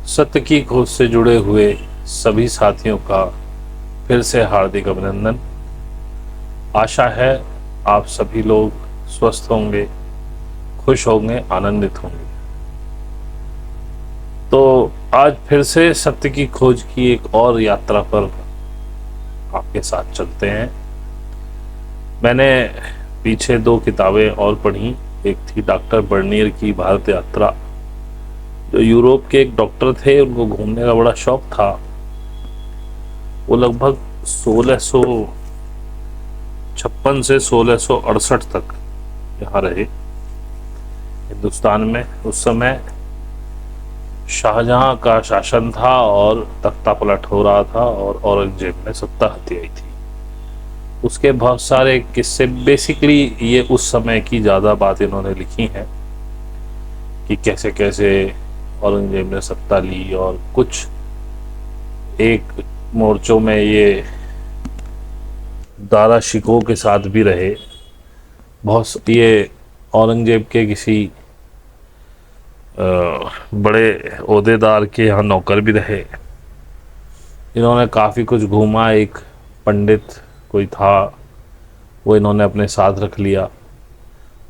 सत्य की खोज से जुड़े हुए सभी साथियों का फिर से हार्दिक अभिनंदन। आशा है आप सभी लोग स्वस्थ होंगे, खुश होंगे, आनंदित होंगे। तो आज फिर से सत्य की खोज की एक और यात्रा पर आपके साथ चलते हैं। मैंने पीछे 2 किताबें और पढ़ी। एक थी डॉक्टर बर्नियर की भारत यात्रा, जो यूरोप के एक डॉक्टर थे, उनको घूमने का बड़ा शौक था। वो लगभग 1656 से 1668 तक यहाँ रहे हिंदुस्तान में। उस समय शाहजहां का शासन था और तख्ता पलट हो रहा था और औरंगजेब ने सत्ता हथियाई थी। उसके बहुत सारे किस्से, बेसिकली ये उस समय की ज़्यादा बात इन्होंने लिखी है कि कैसे कैसे औरंगजेब ने सत्ता ली, और कुछ एक मोर्चों में ये दारा शिकोह के साथ भी रहे। बहुत ये औरंगजेब के किसी बड़े ओहदेदार के यहाँ नौकर भी रहे। इन्होंने काफ़ी कुछ घूमा। एक पंडित कोई था, वो इन्होंने अपने साथ रख लिया।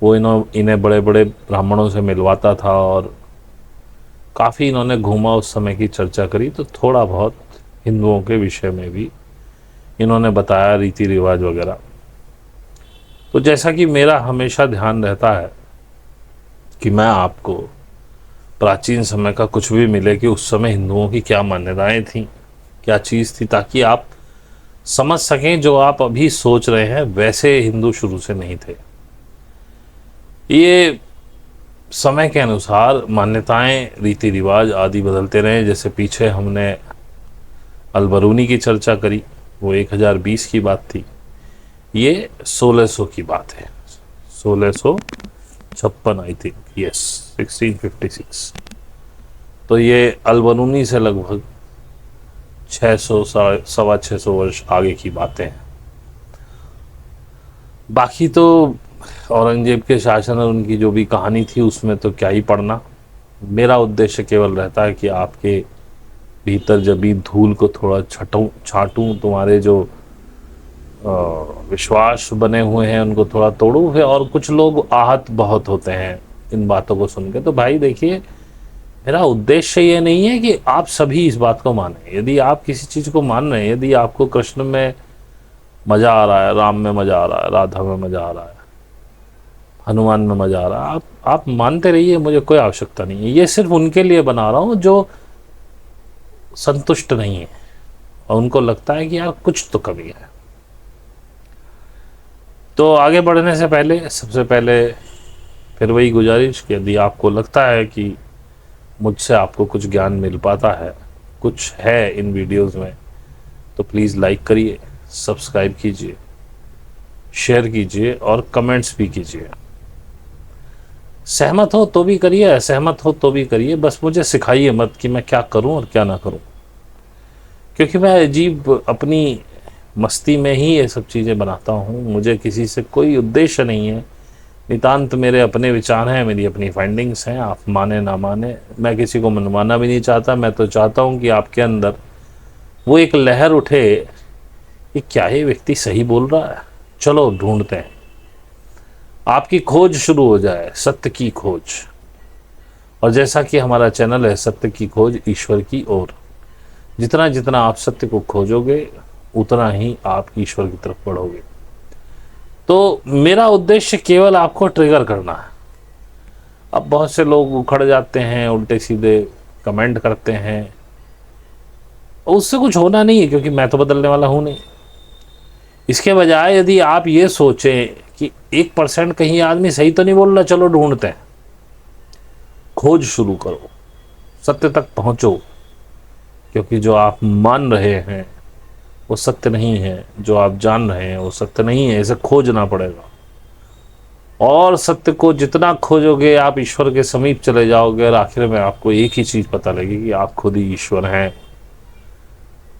वो इन्हें बड़े बड़े ब्राह्मणों से मिलवाता था और काफ़ी इन्होंने घूमा, उस समय की चर्चा करी। तो थोड़ा बहुत हिंदुओं के विषय में भी इन्होंने बताया, रीति रिवाज वगैरह। तो जैसा कि मेरा हमेशा ध्यान रहता है कि मैं आपको प्राचीन समय का कुछ भी मिले कि उस समय हिंदुओं की क्या मान्यताएं थीं, क्या चीज़ थी, ताकि आप समझ सकें जो आप अभी सोच रहे हैं वैसे हिंदू शुरू से नहीं थे। ये समय के अनुसार मान्यताएं, रीति रिवाज आदि बदलते रहे। जैसे पीछे हमने अलबरूनी की चर्चा करी, वो 1020 की बात थी। ये 1600 की बात है, 1656 आई थिंक, यस 1656। तो ये अलबरूनी से लगभग 600 सवा 600 वर्ष आगे की बातें हैं। बाकी तो औरंगजेब के शासन और उनकी जो भी कहानी थी उसमें तो क्या ही पढ़ना। मेरा उद्देश्य केवल रहता है कि आपके भीतर जब भी धूल को थोड़ा छाटूं, तुम्हारे जो विश्वास बने हुए हैं उनको थोड़ा तोड़ूं। फिर और कुछ लोग आहत बहुत होते हैं इन बातों को सुन के। तो भाई देखिए, मेरा उद्देश्य ये नहीं है कि आप सभी इस बात को माने। यदि आप किसी चीज़ को मान रहे हैं, यदि आपको कृष्ण में मज़ा आ रहा है, राम में मज़ा आ रहा है, राधा में मज़ा आ रहा है, हनुमान में मज़ा आ रहा है, आप मानते रहिए, मुझे कोई आवश्यकता नहीं है। ये सिर्फ उनके लिए बना रहा हूँ जो संतुष्ट नहीं है और उनको लगता है कि यार कुछ तो कमी है। तो आगे बढ़ने से पहले सबसे पहले फिर वही गुजारिश कि यदि आपको लगता है कि मुझसे आपको कुछ ज्ञान मिल पाता है, कुछ है इन वीडियोस में, तो प्लीज़ लाइक करिए, सब्सक्राइब कीजिए, शेयर कीजिए और कमेंट्स भी कीजिए। सहमत हो तो भी करिए, असहमत हो तो भी करिए, बस मुझे सिखाइए मत कि मैं क्या करूं और क्या ना करूं, क्योंकि मैं अजीब अपनी मस्ती में ही ये सब चीज़ें बनाता हूं। मुझे किसी से कोई उद्देश्य नहीं है। नितांत मेरे अपने विचार हैं, मेरी अपनी फाइंडिंग्स हैं। आप माने ना माने, मैं किसी को मनवाना भी नहीं चाहता। मैं तो चाहता हूं कि आपके अंदर वो एक लहर उठे कि क्या ये व्यक्ति सही बोल रहा है, चलो ढूंढते हैं। आपकी खोज शुरू हो जाए, सत्य की खोज। और जैसा कि हमारा चैनल है सत्य की खोज ईश्वर की ओर, जितना जितना आप सत्य को खोजोगे उतना ही आप ईश्वर की तरफ बढ़ोगे। तो मेरा उद्देश्य केवल आपको ट्रिगर करना है। अब बहुत से लोग उखड़ जाते हैं, उल्टे सीधे कमेंट करते हैं, उससे कुछ होना नहीं है, क्योंकि मैं तो बदलने वाला हूं नहीं। इसके बजाय यदि आप ये सोचें कि 1% कहीं आदमी सही तो नहीं बोल रहा, चलो ढूंढते हैं, खोज शुरू करो, सत्य तक पहुंचो। क्योंकि जो आप मान रहे हैं वो सत्य नहीं है, जो आप जान रहे हैं वो सत्य नहीं है। इसे खोजना पड़ेगा, और सत्य को जितना खोजोगे आप ईश्वर के समीप चले जाओगे, और आखिर में आपको एक ही चीज़ पता लगेगी कि आप खुद ही ईश्वर हैं।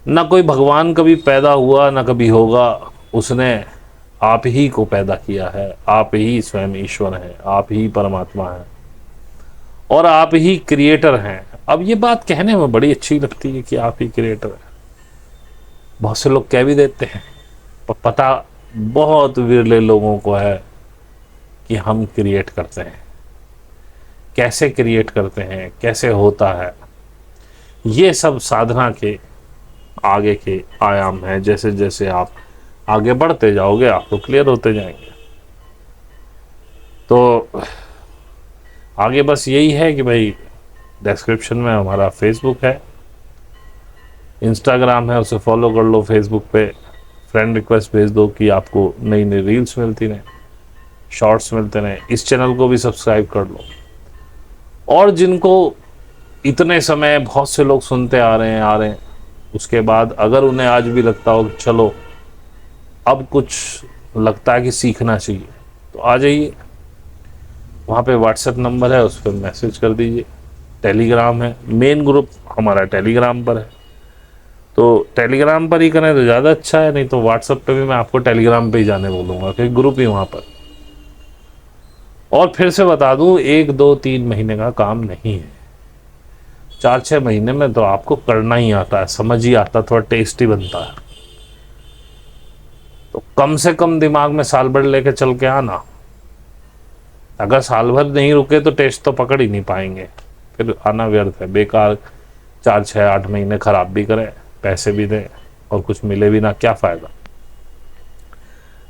ना कोई भगवान कभी पैदा हुआ, ना कभी होगा, उसने आप ही को पैदा किया है। आप ही स्वयं ईश्वर हैं, आप ही परमात्मा हैं और आप ही क्रिएटर हैं। अब ये बात कहने में बड़ी अच्छी लगती है कि आप ही क्रिएटर हैं, बहुत से लोग कह भी देते हैं, पर पता बहुत विरले लोगों को है कि हम क्रिएट करते हैं, कैसे क्रिएट करते हैं, कैसे होता है। ये सब साधना के आगे के आयाम हैं। जैसे जैसे आप आगे बढ़ते जाओगे आपको क्लियर होते जाएंगे। तो आगे बस यही है कि भाई डिस्क्रिप्शन में हमारा फेसबुक है, इंस्टाग्राम है, उसे फॉलो कर लो। फेसबुक पे फ्रेंड रिक्वेस्ट भेज दो कि आपको नई नई रील्स मिलती रहें, शॉर्ट्स मिलते रहें। इस चैनल को भी सब्सक्राइब कर लो। और जिनको इतने समय बहुत से लोग सुनते आ रहे हैं, उसके बाद अगर उन्हें आज भी लगता हो कि चलो अब कुछ लगता है कि सीखना चाहिए, तो आ जाइए। वहाँ पे व्हाट्सएप नंबर है, उस पर मैसेज कर दीजिए। टेलीग्राम है, मेन ग्रुप हमारा टेलीग्राम पर है, तो टेलीग्राम पर ही करें तो ज़्यादा अच्छा है। नहीं तो व्हाट्सएप पे भी मैं आपको टेलीग्राम पे ही जाने बोलूँगा, क्योंकि ग्रुप ही वहाँ पर। और फिर से बता दूँ, 1 2 3 महीने का काम नहीं है, 4-6 महीने में तो आपको करना ही आता है, समझ ही आता, थोड़ा टेस्टी बनता है। तो कम से कम दिमाग में साल भर लेके चल के आना। अगर साल भर नहीं रुके तो टेस्ट तो पकड़ ही नहीं पाएंगे, फिर आना व्यर्थ है, बेकार। 4-6-8 महीने खराब भी करें, पैसे भी दें और कुछ मिले भी ना, क्या फ़ायदा।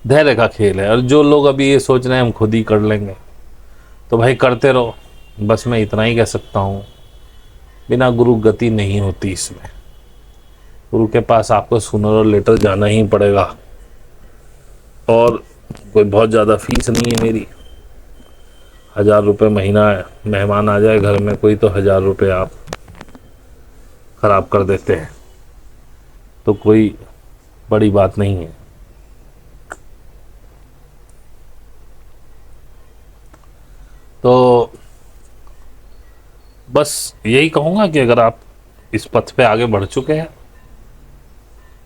धैर्य का खेल है। और जो लोग अभी ये सोच रहे हैं हम खुद ही कर लेंगे, तो भाई करते रहो। बस मैं इतना ही कह सकता हूँ, बिना गुरु गति नहीं होती इसमें। गुरु के पास आपको सूनर और लेटर जाना ही पड़ेगा। और कोई बहुत ज़्यादा फीस नहीं है मेरी, 1000 रुपये महीना है। मेहमान आ जाए घर में कोई तो 1000 रुपये आप ख़राब कर देते हैं, तो कोई बड़ी बात नहीं है। तो बस यही कहूँगा कि अगर आप इस पथ पे आगे बढ़ चुके हैं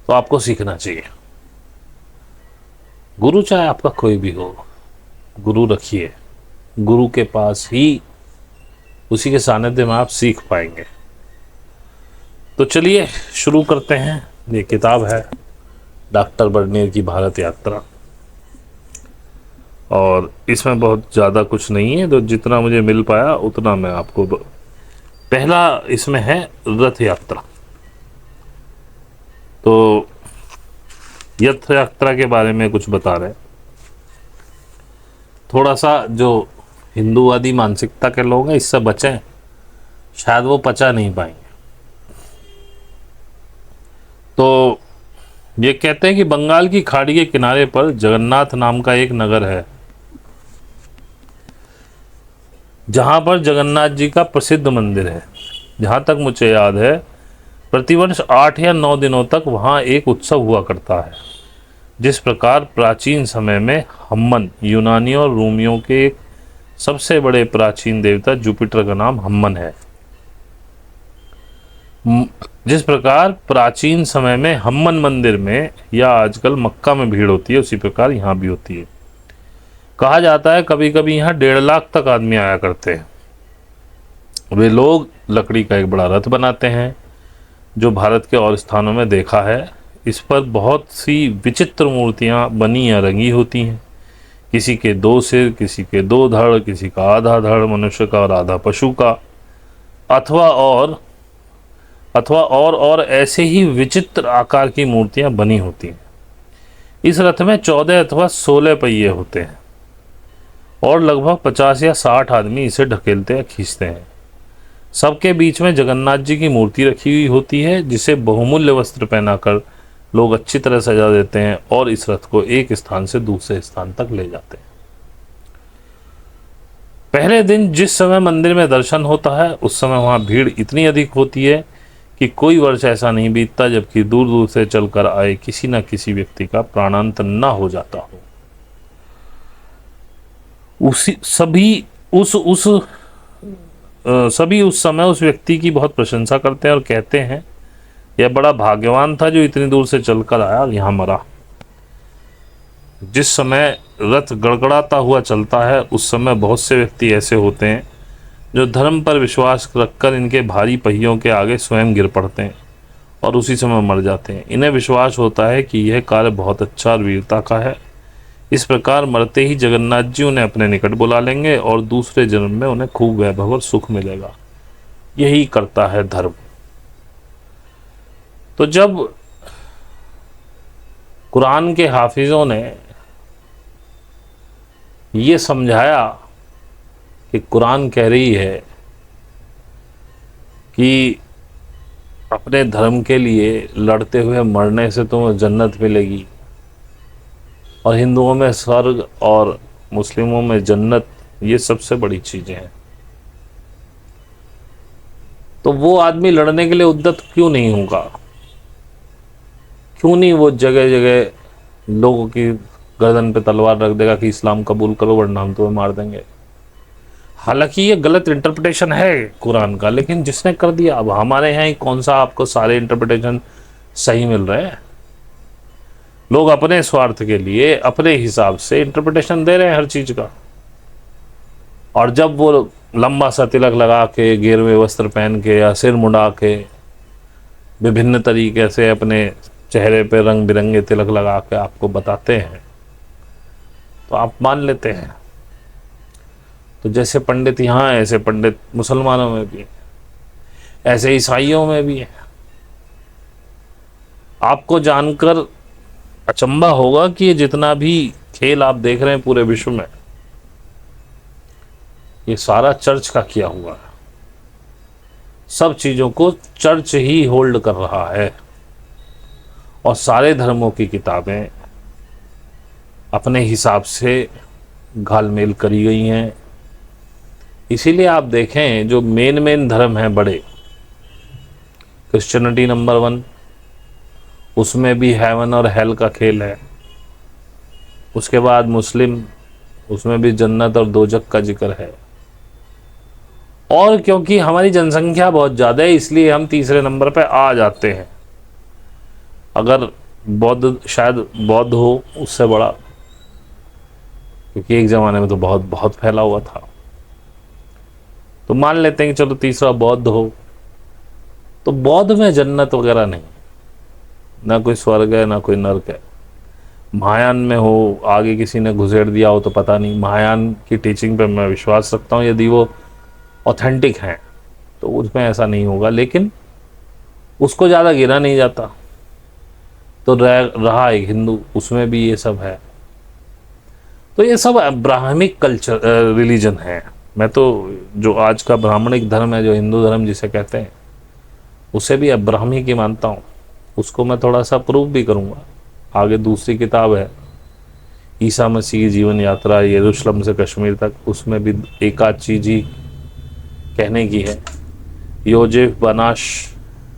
तो आपको सीखना चाहिए। गुरु चाहे आपका कोई भी हो, गुरु रखिए। गुरु के पास ही, उसी के सानिध्य में आप सीख पाएंगे। तो चलिए शुरू करते हैं। ये किताब है डॉक्टर बर्नियर की भारत यात्रा, और इसमें बहुत ज़्यादा कुछ नहीं है, तो जितना मुझे मिल पाया उतना मैं आपको। पहला इसमें है रथ यात्रा। तो रथ यात्रा के बारे में कुछ बता रहे हैं। थोड़ा सा जो हिंदूवादी मानसिकता के लोग हैं इससे बचें, शायद वो पचा नहीं पाएंगे। तो ये कहते हैं कि बंगाल की खाड़ी के किनारे पर जगन्नाथ नाम का एक नगर है, जहां पर जगन्नाथ जी का प्रसिद्ध मंदिर है। जहां तक मुझे याद है, प्रतिवर्ष 8 या 9 दिनों तक वहां एक उत्सव हुआ करता है। जिस प्रकार प्राचीन समय में हम्मन, यूनानी और रोमियों के एक सबसे बड़े प्राचीन देवता जुपिटर का नाम हम्मन है। जिस प्रकार प्राचीन समय में हम्मन मंदिर में या आजकल मक्का में भीड़ होती है, उसी प्रकार यहाँ भी होती है। कहा जाता है कभी कभी यहाँ 1.5 लाख तक आदमी आया करते हैं। वे लोग लकड़ी का एक बड़ा रथ बनाते हैं, जो भारत के और स्थानों में देखा है। इस पर बहुत सी विचित्र मूर्तियाँ बनी या रंगी होती हैं। किसी के 2 सिर, किसी के 2 धड़, किसी का आधा धड़ मनुष्य का और आधा पशु का, अथवा ऐसे ही विचित्र आकार की मूर्तियां बनी होती हैं। इस रथ में 14 अथवा 16 पहिए होते हैं और लगभग 50 या 60 आदमी इसे ढकेलते या खींचते हैं। सबके बीच में जगन्नाथ जी की मूर्ति रखी हुई होती है, जिसे बहुमूल्य वस्त्र पहनाकर लोग अच्छी तरह सजा देते हैं और इस रथ को एक स्थान से दूसरे स्थान तक ले जाते हैं। पहले दिन जिस समय मंदिर में दर्शन होता है, उस समय वहां भीड़ इतनी अधिक होती है कि कोई वर्ष ऐसा नहीं बीतता जबकि दूर दूर से चलकर आए किसी न किसी व्यक्ति का प्राणांत न हो जाता हो। सभी उस समय उस व्यक्ति की बहुत प्रशंसा करते हैं और कहते हैं, यह बड़ा भाग्यवान था जो इतनी दूर से चलकर आया और यहाँ मरा। जिस समय रथ गड़गड़ाता हुआ चलता है, उस समय बहुत से व्यक्ति ऐसे होते हैं जो धर्म पर विश्वास रखकर इनके भारी पहियों के आगे स्वयं गिर पड़ते हैं और उसी समय मर जाते हैं। इन्हें विश्वास होता है कि यह कार्य बहुत अच्छा और वीरता का है। इस प्रकार मरते ही जगन्नाथ जी उन्हें अपने निकट बुला लेंगे और दूसरे जन्म में उन्हें खूब वैभव और सुख मिलेगा। यही करता है धर्म। तो जब कुरान के हाफिज़ों ने ये समझाया कि कुरान कह रही है कि अपने धर्म के लिए लड़ते हुए मरने से तुम्हें जन्नत मिलेगी और हिंदुओं में स्वर्ग और मुस्लिमों में जन्नत, ये सबसे बड़ी चीज़ें हैं, तो वो आदमी लड़ने के लिए उद्यत क्यों नहीं होगा? क्यों नहीं वो जगह जगह लोगों की गर्दन पे तलवार रख देगा कि इस्लाम कबूल करो वरना हम तुम्हें मार देंगे? हालांकि ये गलत इंटरप्रिटेशन है कुरान का, लेकिन जिसने कर दिया, अब हमारे यहाँ ही कौन सा आपको सारे इंटरप्रिटेशन सही मिल रहे हैं? लोग अपने स्वार्थ के लिए अपने हिसाब से इंटरप्रिटेशन दे रहे हैं हर चीज़ का। और जब वो लंबा सा तिलक लगा के, गेरुए वस्त्र पहन के या सिर मुंडा के विभिन्न तरीके से अपने चेहरे पे रंग बिरंगे तिलक लगा के आपको बताते हैं तो आप मान लेते हैं। तो जैसे पंडित यहाँ हैं ऐसे पंडित मुसलमानों में भी हैं, ऐसे ईसाइयों में भी हैं। आपको जानकर अचंभा होगा कि ये जितना भी खेल आप देख रहे हैं पूरे विश्व में, ये सारा चर्च का किया हुआ है। सब चीज़ों को चर्च ही होल्ड कर रहा है और सारे धर्मों की किताबें अपने हिसाब से घालमेल करी गई हैं। इसीलिए आप देखें जो मेन धर्म हैं बड़े, क्रिश्चियनिटी नंबर 1, उसमें भी हेवन और हेल का खेल है। उसके बाद मुस्लिम, उसमें भी जन्नत और दोजक का जिक्र है। और क्योंकि हमारी जनसंख्या बहुत ज़्यादा है इसलिए हम तीसरे नंबर पे आ जाते हैं। अगर बौद्ध, शायद बौद्ध हो उससे बड़ा, क्योंकि एक ज़माने में तो बहुत फैला हुआ था, तो मान लेते हैं कि चलो तीसरा बौद्ध हो। तो बौद्ध में जन्नत वगैरह नहीं, ना कोई स्वर्ग है ना कोई नर्क है। महायान में हो, आगे किसी ने घुसेड़ दिया हो तो पता नहीं। महायान की टीचिंग पे मैं विश्वास रखता हूँ, यदि वो ऑथेंटिक हैं तो उसमें ऐसा नहीं होगा, लेकिन उसको ज़्यादा गिना नहीं जाता। तो रहा एक हिंदू, उसमें भी ये सब है। तो ये सब ब्राह्मणिक कल्चर रिलीजन है। मैं तो जो आज का ब्राह्मणिक धर्म है, जो हिंदू धर्म जिसे कहते हैं, उसे भी ब्राह्मी की मानता हूँ। उसको मैं थोड़ा सा प्रूव भी करूँगा। आगे दूसरी किताब है ईसा मसीह की जीवन यात्रा यरूशलेम से कश्मीर तक, उसमें भी एक आध चीज़ ही कहने की है। योजेफ बनाश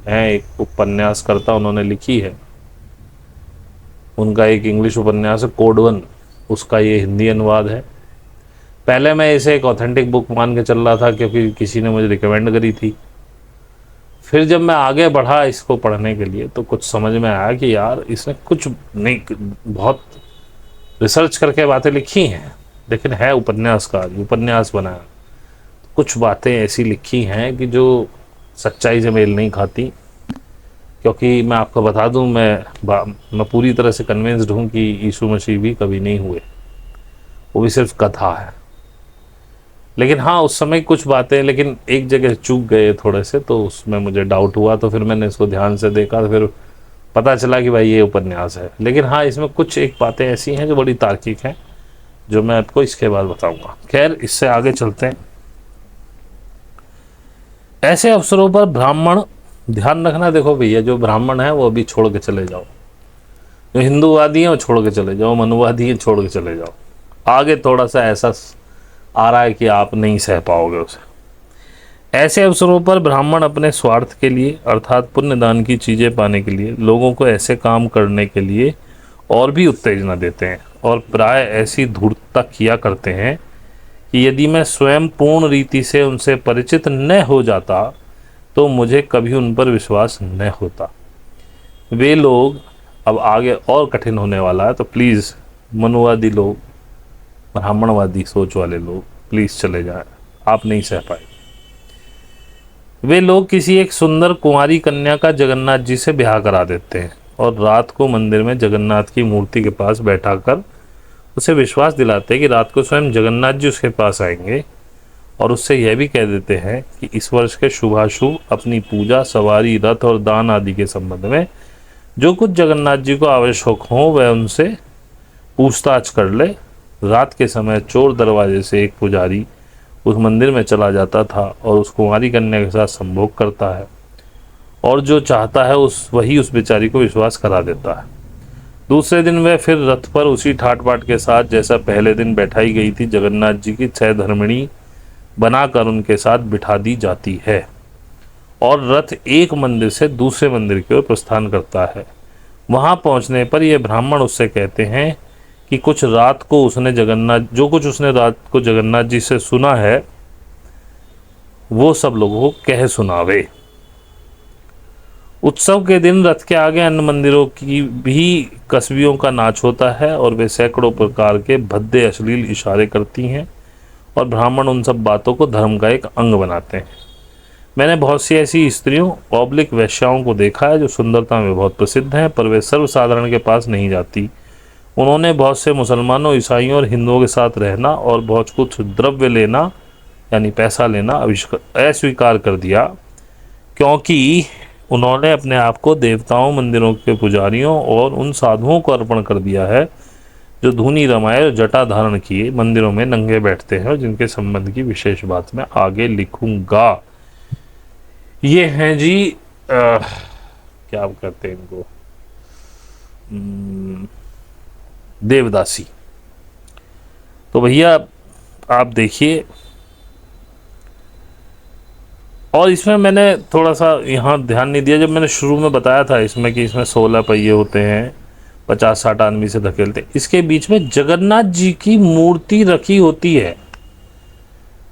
हैं एक उपन्यासकर्ता, उन्होंने लिखी है। उनका एक इंग्लिश उपन्यास है कोड 1, उसका ये हिंदी अनुवाद है। पहले मैं इसे एक ऑथेंटिक बुक मान के चल रहा था क्योंकि किसी ने मुझे रिकमेंड करी थी। फिर जब मैं आगे बढ़ा इसको पढ़ने के लिए तो कुछ समझ में आया कि यार इसने कुछ नहीं, बहुत रिसर्च करके बातें लिखी हैं, लेकिन है उपन्यासकार, उपन्यास बनाया। कुछ बातें ऐसी लिखी हैं कि जो सच्चाई से मेल नहीं खाती। क्योंकि मैं आपको बता दूं, मैं पूरी तरह से कन्विंस्ड हूं कि यीशु मसीह भी कभी नहीं हुए, वो भी सिर्फ कथा है। लेकिन हाँ, उस समय कुछ बातें, लेकिन एक जगह चूक गए थोड़े से, तो उसमें मुझे डाउट हुआ। तो फिर मैंने इसको ध्यान से देखा, तो फिर पता चला कि भाई ये उपन्यास है। लेकिन हाँ, इसमें कुछ एक बातें ऐसी हैं जो बड़ी तार्किक हैं, जो मैं आपको इसके बाद बताऊंगा। खैर, इससे आगे चलते हैं। ऐसे अवसरों पर ब्राह्मण, ध्यान रखना, देखो भैया, जो ब्राह्मण है वो अभी छोड़ के चले जाओ, जो हिंदूवादी हैं वो छोड़ के चले जाओ, मनुवादी हैं छोड़ के चले जाओ। आगे थोड़ा सा ऐसा आ रहा है कि आप नहीं सह पाओगे उसे। ऐसे अवसरों पर ब्राह्मण अपने स्वार्थ के लिए, अर्थात पुण्यदान की चीज़ें पाने के लिए, लोगों को ऐसे काम करने के लिए और भी उत्तेजना देते हैं और प्राय ऐसी धूर्तता किया करते हैं कि यदि मैं स्वयं पूर्ण रीति से उनसे परिचित न हो जाता तो मुझे कभी उन पर विश्वास न होता। वे लोग, अब आगे और कठिन होने वाला है, तो प्लीज़ मनुवादी लोग, ब्राह्मणवादी सोच वाले लोग प्लीज़ चले जाएं, आप नहीं सह पाए। वे लोग किसी एक सुंदर कुंवारी कन्या का जगन्नाथ जी से ब्याह करा देते हैं और रात को मंदिर में जगन्नाथ की मूर्ति के पास बैठाकर उसे विश्वास दिलाते हैं कि रात को स्वयं जगन्नाथ जी उसके पास आएंगे और उससे यह भी कह देते हैं कि इस वर्ष के शुभाशुभ अपनी पूजा, सवारी, रथ और दान आदि के संबंध में जो कुछ जगन्नाथ जी को आवश्यक हो वह उनसे पूछताछ कर ले। रात के समय चोर दरवाजे से एक पुजारी उस मंदिर में चला जाता था और उस कुंवारी कन्या के साथ संभोग करता है और जो चाहता है वही उस बेचारी को विश्वास करा देता है। दूसरे दिन वह फिर रथ पर उसी ठाट बाट के साथ जैसा पहले दिन बैठाई गई थी जगन्नाथ जी की 6 धर्मिणी बनाकर उनके साथ बिठा दी जाती है और रथ एक मंदिर से दूसरे मंदिर की ओर प्रस्थान करता है। वहां पहुंचने पर यह ब्राह्मण उससे कहते हैं कि जो कुछ उसने रात को जगन्नाथ जी से सुना है वो सब लोगों को कह सुनावे। उत्सव के दिन रथ के आगे अन्य मंदिरों की भी कस्बियों का नाच होता है और वे सैकड़ों प्रकार के भद्दे अश्लील इशारे करती हैं और ब्राह्मण उन सब बातों को धर्म का एक अंग बनाते हैं। मैंने बहुत सी ऐसी स्त्रियों पब्लिक वैश्याओं को देखा है जो सुंदरता में बहुत प्रसिद्ध हैं, पर वे सर्वसाधारण के पास नहीं जाती। उन्होंने बहुत से मुसलमानों, ईसाइयों और हिंदुओं के साथ रहना और बहुत कुछ द्रव्य लेना यानी पैसा लेना अस्वीकार कर दिया, क्योंकि उन्होंने अपने आप को देवताओं, मंदिरों के पुजारियों और उन साधुओं को अर्पण कर दिया है जो धूनी रमाए और जटा धारण किए मंदिरों में नंगे बैठते हैं और जिनके संबंध की विशेष बात मैं आगे लिखूंगा। ये हैं जी क्या कहते हैं इनको, देवदासी। तो भैया आप देखिए, और इसमें मैंने थोड़ा सा यहाँ ध्यान नहीं दिया, जब मैंने शुरू में बताया था इसमें कि इसमें 16 पहिए होते हैं, 50-60 आदमी से धकेलते हैं, इसके बीच में जगन्नाथ जी की मूर्ति रखी होती है।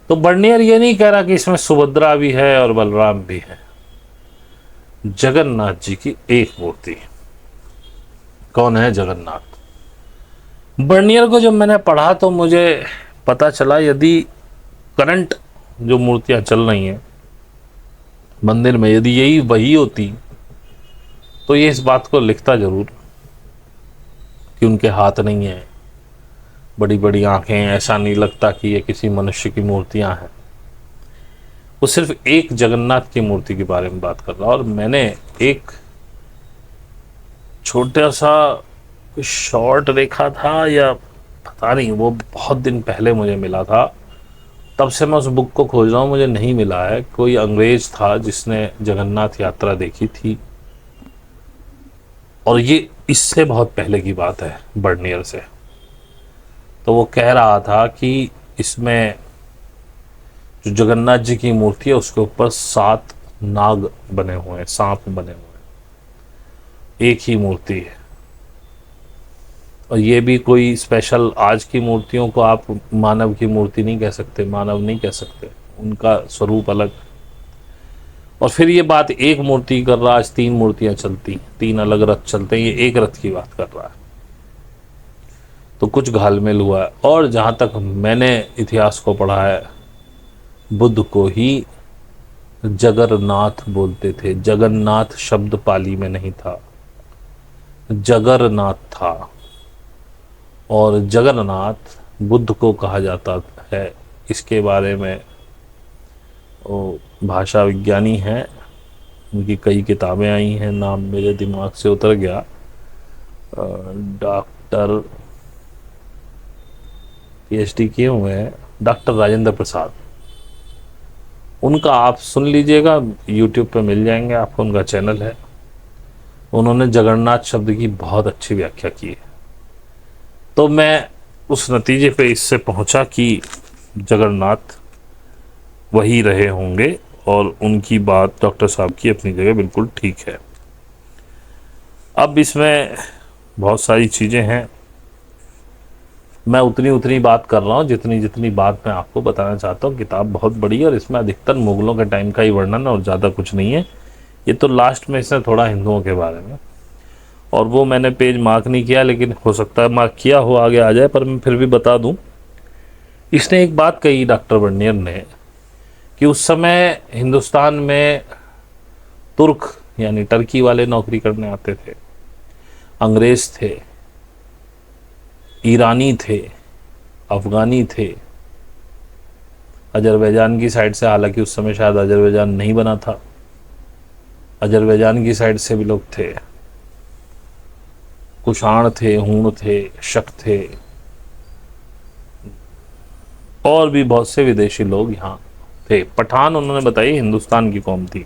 तो बर्नियर ये नहीं कह रहा कि इसमें सुभद्रा भी है और बलराम भी है, जगन्नाथ जी की एक मूर्ति। कौन है जगन्नाथ? बर्नियर को जब मैंने पढ़ा तो मुझे पता चला यदि करंट जो मूर्तियां चल रही हैं मंदिर में यदि यही वही होती तो ये इस बात को लिखता जरूर कि उनके हाथ नहीं है, बड़ी बड़ी आंखें, ऐसा नहीं लगता कि ये किसी मनुष्य की मूर्तियां हैं। वो सिर्फ एक जगन्नाथ की मूर्ति के बारे में बात कर रहा। और मैंने एक छोटा सा शॉर्ट देखा था या पता नहीं, वो बहुत दिन पहले मुझे मिला था, तब से मैं उस बुक को खोज रहा हूँ, मुझे नहीं मिला है। कोई अंग्रेज था जिसने जगन्नाथ यात्रा देखी थी और ये इससे बहुत पहले की बात है बर्नियर से। तो वो कह रहा था कि इसमें जो जगन्नाथ जी की मूर्ति है उसके ऊपर 7 नाग बने हुए हैं, सांप बने हुए हैं, एक ही मूर्ति है। और ये भी कोई स्पेशल, आज की मूर्तियों को आप मानव की मूर्ति नहीं कह सकते, मानव नहीं कह सकते, उनका स्वरूप अलग। और फिर ये बात एक मूर्ति कर रहा, आज 3 मूर्तियां चलती, 3 अलग रथ चलते हैं, ये एक रथ की बात कर रहा है। तो कुछ घालमेल हुआ है। और जहाँ तक मैंने इतिहास को पढ़ा है, बुद्ध को ही जगन्नाथ बोलते थे। जगन्नाथ शब्द पाली में नहीं था, जगन्नाथ था। और जगन्नाथ बुद्ध को कहा जाता है। इसके बारे में वो भाषा विज्ञानी हैं, उनकी कई किताबें आई हैं, नाम मेरे दिमाग से उतर गया, डॉक्टर PhD किए हुए हैं, डॉक्टर राजेंद्र प्रसाद। उनका आप सुन लीजिएगा, यूट्यूब पे मिल जाएंगे आपको, उनका चैनल है। उन्होंने जगन्नाथ शब्द की बहुत अच्छी व्याख्या की है। तो मैं उस नतीजे पे इससे पहुंचा कि जगन्नाथ वही रहे होंगे और उनकी बात डॉक्टर साहब की अपनी जगह बिल्कुल ठीक है। अब इसमें बहुत सारी चीज़ें हैं, मैं उतनी बात कर रहा हूँ जितनी बात मैं आपको बताना चाहता हूँ। किताब बहुत बड़ी है और इसमें अधिकतर मुगलों के टाइम का ही वर्णन है और ज़्यादा कुछ नहीं है। ये तो लास्ट में इसने थोड़ा हिंदुओं के बारे में, और वो मैंने पेज मार्क नहीं किया, लेकिन हो सकता है मार्क किया हो आगे आ जाए, पर मैं फिर भी बता दूं। इसने एक बात कही डॉक्टर बर्नियर ने कि उस समय हिंदुस्तान में तुर्क यानी टर्की वाले नौकरी करने आते थे, अंग्रेज थे, ईरानी थे, अफगानी थे, अजरबैजान की साइड से, हालांकि उस समय शायद अजरबैजान नहीं बना था, अजरबैजान की साइड से भी लोग थे, कुषाण थे, हूण थे, शक थे, और भी बहुत से विदेशी लोग यहाँ थे। पठान उन्होंने बताई हिंदुस्तान की कौम थी,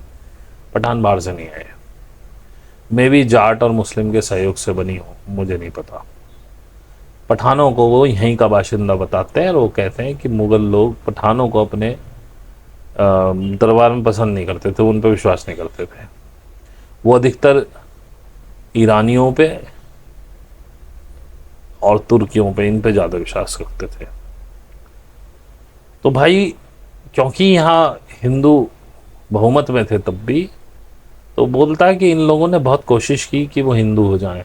पठान बाहर से नहीं आए। मे भी जाट और मुस्लिम के सहयोग से बनी हो, मुझे नहीं पता। पठानों को वो यहीं का बाशिंदा बताते हैं और वो कहते हैं कि मुगल लोग पठानों को अपने दरबार में पसंद नहीं करते थे, उन पर विश्वास नहीं करते थे। वो अधिकतर ईरानियों पे और तुर्कियों पे, इन पे ज़्यादा विश्वास करते थे। तो भाई क्योंकि यहाँ हिंदू बहुमत में थे तब भी, तो बोलता है कि इन लोगों ने बहुत कोशिश की कि वो हिंदू हो जाएं,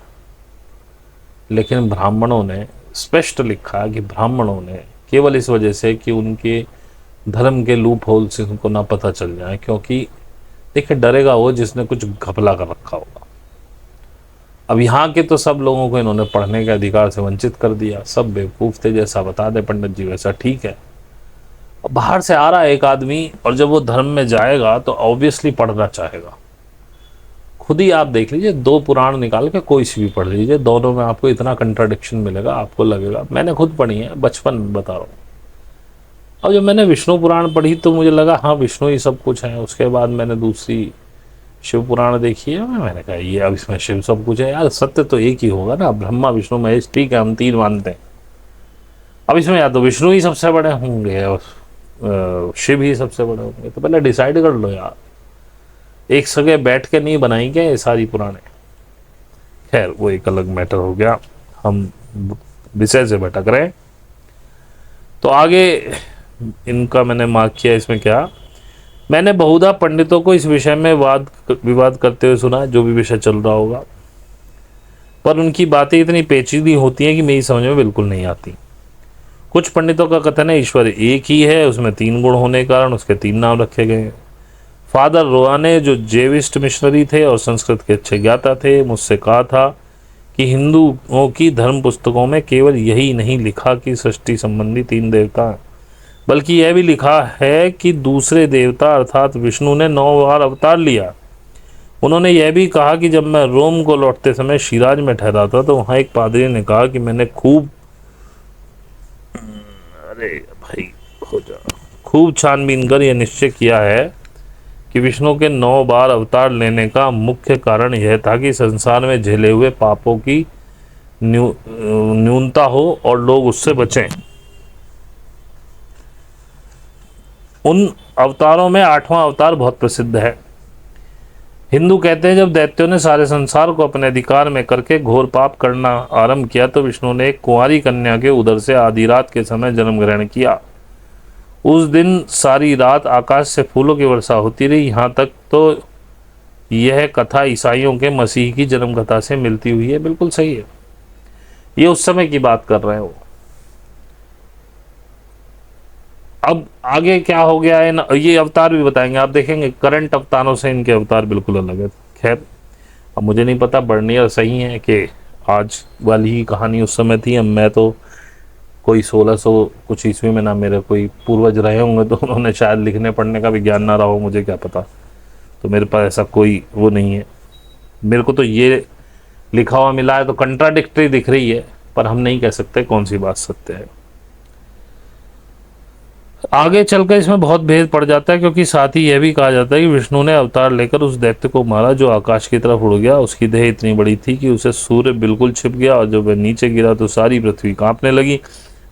लेकिन ब्राह्मणों ने स्पष्ट लिखा कि ब्राह्मणों ने केवल इस वजह से कि उनके धर्म के लूप होल से उनको ना पता चल जाए, क्योंकि देखिए डरेगा वो जिसने कुछ घपला कर रखा होगा। अब यहाँ के तो सब लोगों को इन्होंने पढ़ने के अधिकार से वंचित कर दिया, सब बेवकूफ़ थे, जैसा बता दे पंडित जी वैसा ठीक है। अब बाहर से आ रहा है एक आदमी, और जब वो धर्म में जाएगा तो ऑब्वियसली पढ़ना चाहेगा। खुद ही आप देख लीजिए, 2 पुराण निकाल के कोई सी भी पढ़ लीजिए, दोनों में आपको इतना कंट्राडिक्शन मिलेगा, आपको लगेगा। मैंने खुद पढ़ी है, बचपन में बता रहा हूँ। और जब मैंने विष्णु पुराण पढ़ी तो मुझे लगा हाँ विष्णु ही सब कुछ है। उसके बाद मैंने दूसरी शिव पुराण देखी है, मैंने कहा ये अब इसमें शिव सब कुछ है यार, सत्य तो एक ही होगा ना, ब्रह्मा विष्णु महेश, ठीक है हम 3 मानते हैं। अब इसमें या तो विष्णु ही सबसे बड़े होंगे और शिव ही सबसे बड़े होंगे, तो पहले डिसाइड कर लो यार। एक जगह बैठ के नहीं बनाई क्या ये सारी पुराने। खैर वो एक अलग मैटर हो गया, हम विषय से भटक रहे। तो आगे इनका मैंने मार्क किया, इसमें क्या, मैंने बहुधा पंडितों को इस विषय में वाद विवाद करते हुए सुना, जो भी विषय चल रहा होगा, पर उनकी बातें इतनी पेचीदी होती हैं कि मेरी समझ में बिल्कुल नहीं आती। कुछ पंडितों का कथन है ईश्वर एक ही है, उसमें 3 गुण होने के कारण उसके 3 नाम रखे गए हैं। फादर रोआने जो जेविस्ट मिशनरी थे और संस्कृत के अच्छे ज्ञाता थे, मुझसे कहा था कि हिंदुओं की धर्म पुस्तकों में केवल यही नहीं लिखा कि सृष्टि संबंधी 3 देवता हैं, बल्कि यह भी लिखा है कि दूसरे देवता अर्थात विष्णु ने 9 बार अवतार लिया। उन्होंने यह भी कहा कि जब मैं रोम को लौटते समय शिराज में ठहरा था तो वहाँ एक पादरी ने कहा कि मैंने खूब छानबीन कर यह निश्चय किया है कि विष्णु के 9 बार अवतार लेने का मुख्य कारण यह था कि संसार में झेले हुए पापों की न्यूनता हो और लोग उससे बचें। उन अवतारों में 8वां अवतार बहुत प्रसिद्ध है। हिंदू कहते हैं जब दैत्यों ने सारे संसार को अपने अधिकार में करके घोर पाप करना आरंभ किया तो विष्णु ने एक कुंवारी कन्या के उदर से आधी रात के समय जन्म ग्रहण किया। उस दिन सारी रात आकाश से फूलों की वर्षा होती रही। यहाँ तक तो यह कथा ईसाइयों के मसीह की जन्म कथा से मिलती हुई है। बिल्कुल सही है, ये उस समय की बात कर रहे हैं वो। अब आगे क्या हो गया है, ये अवतार भी बताएंगे, आप देखेंगे करंट अवतारों से इनके अवतार बिल्कुल अलग है। खैर अब मुझे नहीं पता बर्नियर सही है कि आज वाली ही कहानी उस समय थी। अब मैं तो कोई 1600 कुछ ईस्वी में ना मेरे कोई पूर्वज रहे होंगे तो उन्होंने शायद लिखने पढ़ने का भी ज्ञान ना रहा हो, मुझे क्या पता। तो मेरे पास ऐसा कोई वो नहीं है। मेरे को तो ये लिखा हुआ मिला है तो कंट्राडिक्टरी दिख रही है, पर हम नहीं कह सकते कौन सी बात सत्य है। आगे चलकर इसमें बहुत भेद पड़ जाता है, क्योंकि साथ ही यह भी कहा जाता है कि विष्णु ने अवतार लेकर उस दैत्य को मारा जो आकाश की तरफ उड़ गया। उसकी देह इतनी बड़ी थी कि उसे सूर्य बिल्कुल छिप गया और जब वह नीचे गिरा तो सारी पृथ्वी कांपने लगी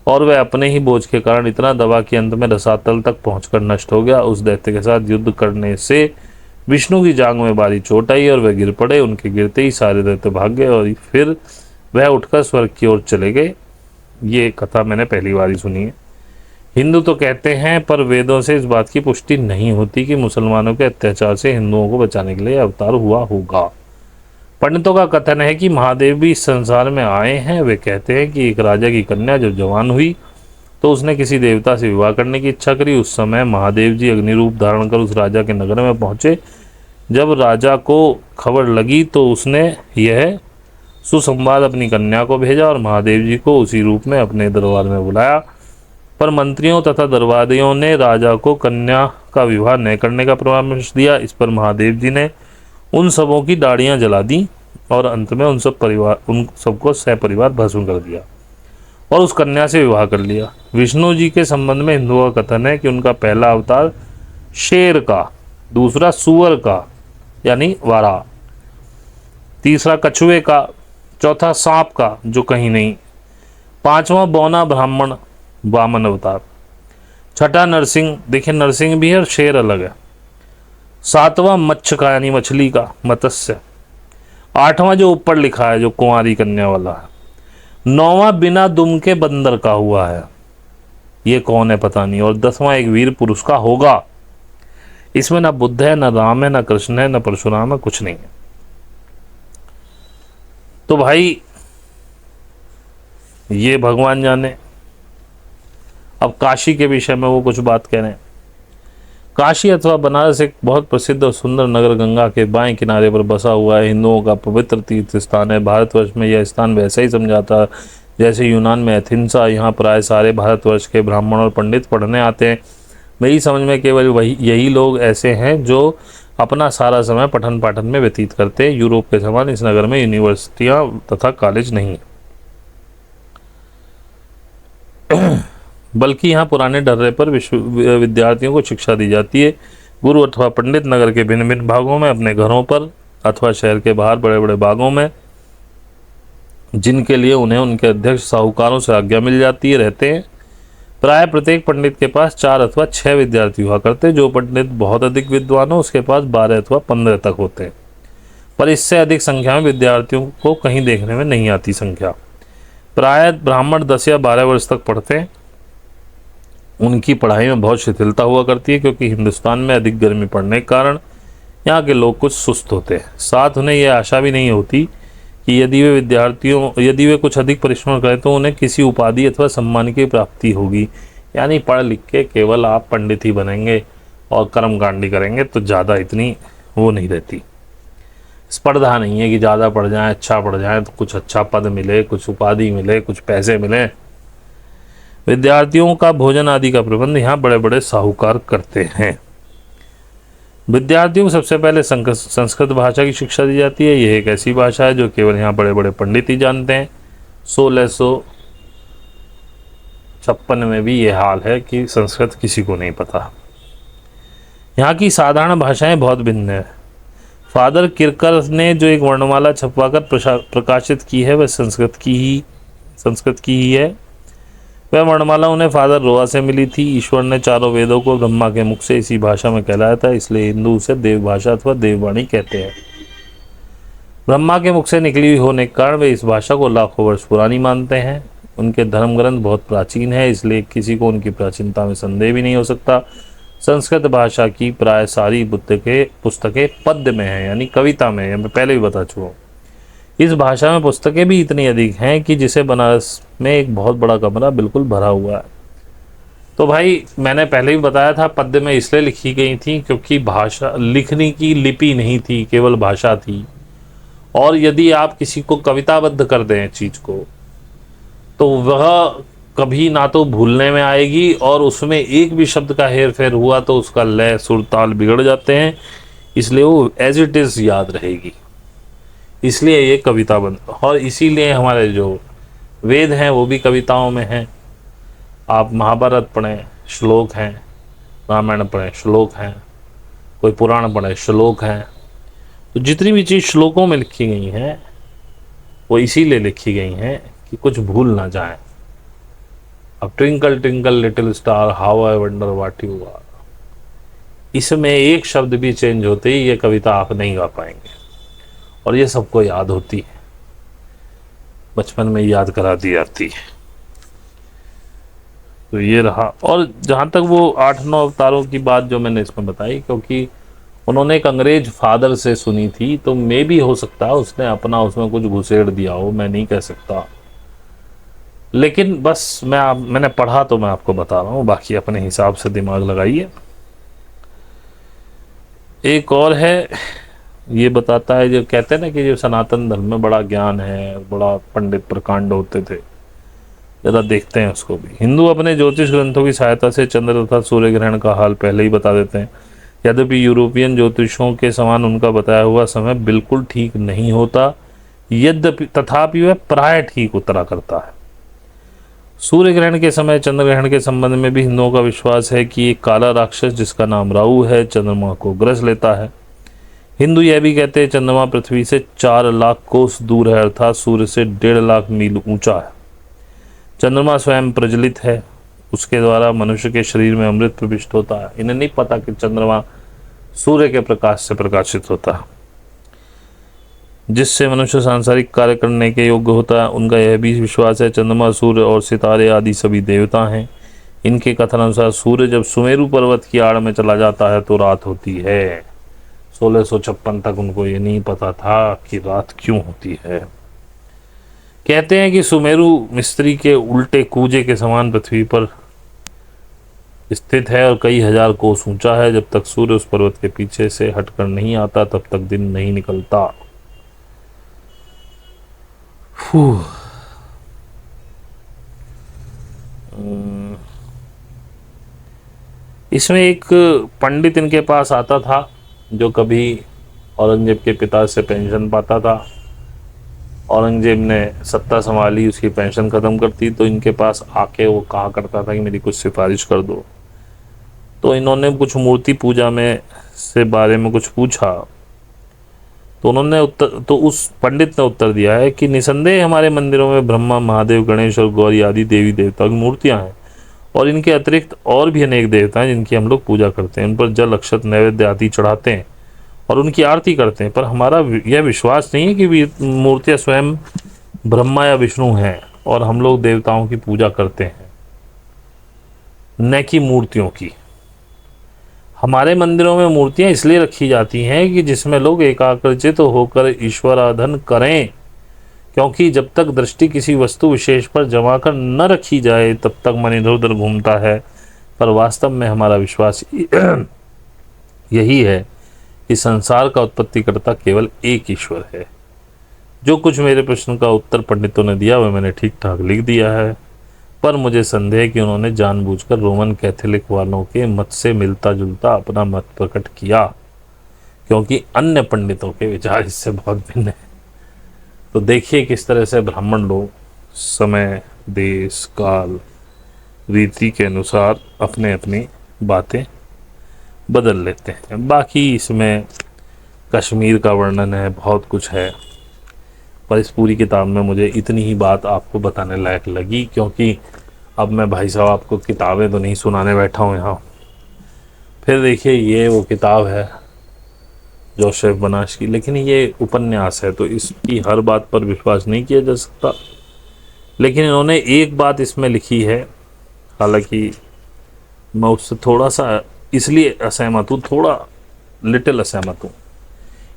और वह अपने ही बोझ के कारण इतना दबा कि अंत में रसातल तक पहुंचकर नष्ट हो गया। उस दैत्य के साथ युद्ध करने से विष्णु की जांग में भारी चोट आई और वह गिर पड़े। उनके गिरते ही सारे दैत्य भाग गए और फिर वह उठकर स्वर्ग की ओर चले गए। ये कथा मैंने पहली बार ही सुनी है। हिंदू तो कहते हैं, पर वेदों से इस बात की पुष्टि नहीं होती कि मुसलमानों के अत्याचार से हिंदुओं को बचाने के लिए अवतार हुआ होगा। पंडितों का कथन है कि महादेव भी इस संसार में आए हैं। वे कहते हैं कि एक राजा की कन्या जब जवान हुई तो उसने किसी देवता से विवाह करने की इच्छा करी। उस समय महादेव जी अग्नि रूप धारण कर उस राजा के नगर में पहुंचे। जब राजा को खबर लगी तो उसने यह सुसंवाद अपनी कन्या को भेजा और महादेव जी को उसी रूप में अपने दरबार में बुलाया। पर मंत्रियों तथा दरबारियों ने राजा को कन्या का विवाह न करने का परामर्श दिया। इस पर महादेव जी ने उन सबों की दाढ़ियां जला दी और अंत में उन सबको सपरिवार भस्म कर दिया और उस कन्या से विवाह कर लिया। विष्णु जी के संबंध में हिंदुओं का कथन है कि उनका पहला अवतार शेर का, दूसरा सूअर का यानी वारा, तीसरा कछुए का, चौथा सांप का जो कहीं नहीं, पांचवा बौना ब्राह्मण वामन अवतार, छठा नरसिंह, देखिए नरसिंह भी है और शेर अलग है, सातवां मत्स्य का यानी मछली का मत्स्य, आठवां जो ऊपर लिखा है जो कुंवारी कन्या वाला है, नौवां बिना दुम के बंदर का हुआ है, ये कौन है पता नहीं, और 10वां एक वीर पुरुष का होगा। इसमें ना बुद्ध है, ना राम है, ना कृष्ण है, ना परशुराम है, कुछ नहीं है। तो भाई ये भगवान जाने। अब काशी के विषय में वो कुछ बात कह रहे हैं। काशी अथवा बनारस एक बहुत प्रसिद्ध और सुंदर नगर गंगा के बाएं किनारे पर बसा हुआ है। हिंदुओं का पवित्र तीर्थ स्थान है। भारतवर्ष में यह स्थान वैसे ही समझाता जैसे यूनान में एथेंस। यहाँ प्राय सारे भारतवर्ष के ब्राह्मण और पंडित पढ़ने आते हैं। मेरी समझ में केवल यही लोग ऐसे हैं जो अपना सारा समय पठन पाठन में व्यतीत करते हैं। यूरोप के समान इस नगर में यूनिवर्सिटियाँ तथा कॉलेज नहीं है, बल्कि यहाँ पुराने ढर्रे पर विद्यार्थियों को शिक्षा दी जाती है। गुरु अथवा पंडित नगर के भिन्न भिन्न भागों में, अपने घरों पर अथवा शहर के बाहर बड़े बड़े बागों में, जिनके लिए उन्हें उनके अध्यक्ष साहूकारों से आज्ञा मिल जाती है, रहते हैं। प्राय प्रत्येक पंडित के पास 4 अथवा 6 विद्यार्थी हुआ करते। जो पंडित बहुत अधिक विद्वान हो उसके पास 12 अथवा 15 तक होते हैं, पर इससे अधिक संख्या में विद्यार्थियों को कहीं देखने में नहीं आती संख्या। प्राय ब्राह्मण 10 या 12 वर्ष तक पढ़ते हैं। उनकी पढ़ाई में बहुत शिथिलता हुआ करती है, क्योंकि हिंदुस्तान में अधिक गर्मी पड़ने के कारण यहाँ के लोग कुछ सुस्त होते हैं। साथ उन्हें यह आशा भी नहीं होती कि यदि वे कुछ अधिक परिश्रम करें तो उन्हें किसी उपाधि अथवा सम्मान की प्राप्ति होगी। यानी पढ़ लिख के केवल आप पंडित ही बनेंगे और कर्मकांडी करेंगे तो ज़्यादा इतनी वो नहीं रहती, स्पर्धा नहीं है कि ज़्यादा पढ़ जाएं, अच्छा पढ़ जाएं तो कुछ अच्छा पद मिले, कुछ उपाधि मिले, कुछ पैसे मिले। विद्यार्थियों का भोजन आदि का प्रबंध यहाँ बड़े बड़े साहूकार करते हैं। विद्यार्थियों को सबसे पहले संस्कृत भाषा की शिक्षा दी जाती है। यह एक ऐसी भाषा है जो केवल यहाँ बड़े बड़े पंडित ही जानते हैं। 1656 में भी ये हाल है कि संस्कृत किसी को नहीं पता। यहाँ की साधारण भाषाएं बहुत भिन्न है। फादर किरकर ने जो एक वर्णमाला छपवाकर प्रकाशित की है वह संस्कृत की ही है। वह वर्णमाला उन्हें फादर रोआ से मिली थी। ईश्वर ने चारों वेदों को ब्रह्मा के मुख से इसी भाषा में कहलाया था, इसलिए हिंदू उसे देव भाषा अथवा देववाणी कहते हैं। ब्रह्मा के मुख से निकली हुई होने के कारण वे इस भाषा को लाखों वर्ष पुरानी मानते हैं। उनके धर्म ग्रंथ बहुत प्राचीन है, इसलिए किसी को उनकी प्राचीनता में संदेह भी नहीं हो सकता। संस्कृत भाषा की प्राय सारी पुस्तकें पद्य में हैं, यानी कविता में है। मैं पहले भी बता चुका हूँ। इस भाषा में पुस्तकें भी इतनी अधिक हैं कि जिसे बनारस में एक बहुत बड़ा कमरा बिल्कुल भरा हुआ है। तो भाई मैंने पहले भी बताया था, पद्य में इसलिए लिखी गई थी क्योंकि भाषा लिखने की लिपि नहीं थी, केवल भाषा थी। और यदि आप किसी को कविताबद्ध कर दें चीज़ को, तो वह कभी ना तो भूलने में आएगी, और उसमें एक भी शब्द का हेर फेर हुआ तो उसका लय सुर ताल बिगड़ जाते हैं, इसलिए वो एज इट इज़ याद रहेगी। इसलिए ये कविता बन, और इसीलिए हमारे जो वेद हैं वो भी कविताओं में हैं। आप महाभारत पढ़ें, श्लोक हैं, रामायण पढ़ें, श्लोक हैं, कोई पुराण पढ़ें, श्लोक हैं। तो जितनी भी चीज़ श्लोकों में लिखी गई हैं वो इसीलिए लिखी गई हैं कि कुछ भूल ना जाए। अब twinkle twinkle little star how I wonder what you are, इसमें एक शब्द भी चेंज होते ही ये कविता आप नहीं गा पाएंगे, और ये सबको याद होती है, बचपन में याद करा दी जाती है। तो ये रहा। और जहाँ तक वो 8-9 अवतारों की बात जो मैंने इसमें बताई, क्योंकि उन्होंने एक अंग्रेज फादर से सुनी थी, तो मे भी हो सकता है उसने अपना उसमें कुछ घुसेड़ दिया हो, मैं नहीं कह सकता। लेकिन बस मैंने पढ़ा तो मैं आपको बता रहा हूँ, बाकी अपने हिसाब से दिमाग लगाइए। एक और है, ये बताता है, जो कहते हैं ना कि जो सनातन धर्म में बड़ा ज्ञान है, बड़ा पंडित प्रकांड होते थे, जरा देखते हैं उसको भी। हिंदू अपने ज्योतिष ग्रंथों की सहायता से चंद्र तथा सूर्य ग्रहण का हाल पहले ही बता देते हैं। यद्यपि यूरोपियन ज्योतिषों के समान उनका बताया हुआ समय बिल्कुल ठीक नहीं होता, यद्यपि तथापि वह प्राय ठीक उतरा करता है। सूर्य ग्रहण के समय चंद्र ग्रहण के संबंध में भी हिंदुओं का विश्वास है कि एक काला राक्षस जिसका नाम राहु है चंद्रमा को ग्रस लेता है। हिंदू यह भी कहते हैं चंद्रमा पृथ्वी से 4 लाख कोस दूर है, अर्थात सूर्य से 1.5 लाख मील ऊंचा है। चंद्रमा स्वयं प्रज्वलित है, उसके द्वारा मनुष्य के शरीर में अमृत प्रविष्ट होता है। इन्हें नहीं पता कि चंद्रमा सूर्य के प्रकाश से प्रकाशित होता है, जिससे मनुष्य सांसारिक कार्य करने के योग्य होता है। उनका यह भी विश्वास है चंद्रमा, सूर्य और सितारे आदि सभी देवता हैं। इनके कथन अनुसार सूर्य जब सुमेरु पर्वत की आड़ में चला जाता है तो रात होती है। 1656 तक उनको ये नहीं पता था कि रात क्यों होती है। कहते हैं कि सुमेरु मिस्त्री के उल्टे कूजे के समान पृथ्वी पर स्थित है और कई हजार कोस ऊंचा है। जब तक सूर्य उस पर्वत के पीछे से हटकर नहीं आता तब तक दिन नहीं निकलता। इसमें एक पंडित इनके पास आता था जो कभी औरंगजेब के पिता से पेंशन पाता था। औरंगजेब ने सत्ता संभाली, उसकी पेंशन ख़त्म करती तो इनके पास आके वो कहा करता था कि मेरी कुछ सिफारिश कर दो। तो इन्होंने कुछ मूर्ति पूजा में से बारे में कुछ पूछा, तो उन्होंने उस पंडित ने उत्तर दिया है कि निसंदेह हमारे मंदिरों में ब्रह्मा, महादेव, गणेश और गौरी आदि देवी देवताओं की मूर्तियां हैं और इनके अतिरिक्त और भी अनेक देवता हैं जिनकी हम लोग पूजा करते हैं। उन पर जल, अक्षत, नैवेद्य आदि चढ़ाते हैं और उनकी आरती करते हैं, पर हमारा यह विश्वास नहीं है कि मूर्तियां स्वयं ब्रह्मा या विष्णु हैं और हम लोग देवताओं की पूजा करते हैं, न कि मूर्तियों की। हमारे मंदिरों में मूर्तियां इसलिए रखी जाती हैं कि जिसमें लोग एकाग्रचित होकर ईश्वराधन करें, क्योंकि जब तक दृष्टि किसी वस्तु विशेष पर जमा कर न रखी जाए तब तक मन इधर उधर घूमता है। पर वास्तव में हमारा विश्वास यही है कि संसार का उत्पत्तिकर्ता केवल एक ईश्वर है। जो कुछ मेरे प्रश्न का उत्तर पंडितों ने दिया वह मैंने ठीक ठाक लिख दिया है, पर मुझे संदेह कि उन्होंने जानबूझकर रोमन कैथोलिक वालों के मत से मिलता जुलता अपना मत प्रकट किया, क्योंकि अन्य पंडितों के विचार इससे बहुत भिन्न है। तो देखिए किस तरह से ब्राह्मण लोग समय, देश, काल, रीति के अनुसार अपने अपनी बातें बदल लेते हैं। बाकी इसमें कश्मीर का वर्णन है, बहुत कुछ है, पर इस पूरी किताब में मुझे इतनी ही बात आपको बताने लायक लगी, क्योंकि अब मैं भाई साहब आपको किताबें तो नहीं सुनाने बैठा हूँ यहाँ। फिर देखिए ये वो किताब है जोसेफ बनाश की, लेकिन ये उपन्यास है तो इसकी हर बात पर विश्वास नहीं किया जा सकता। लेकिन इन्होंने एक बात इसमें लिखी है, हालांकि मैं उससे थोड़ा सा इसलिए असहमत हूँ, थोड़ा लिटिल असहमत हूँ।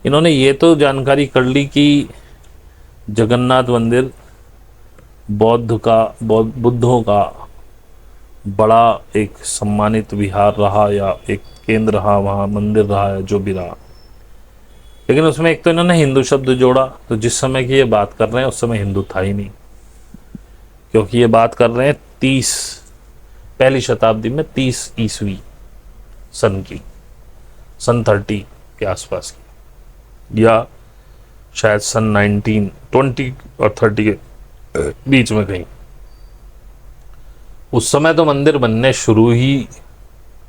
इन्होंने ये तो जानकारी कर ली कि जगन्नाथ मंदिर बुद्धों का बड़ा एक सम्मानित विहार रहा या एक केंद्र रहा, वहाँ मंदिर रहा है जो भी रहा। लेकिन उसमें एक तो इन्होंने हिंदू शब्द जोड़ा, तो जिस समय की ये बात कर रहे हैं उस समय हिंदू था ही नहीं, क्योंकि ये बात कर रहे हैं 30 शताब्दी में 30 ईस्वी सन की, सन 30 के आसपास की, या शायद सन 1920 और 30 के बीच में कहीं। उस समय तो मंदिर बनने शुरू ही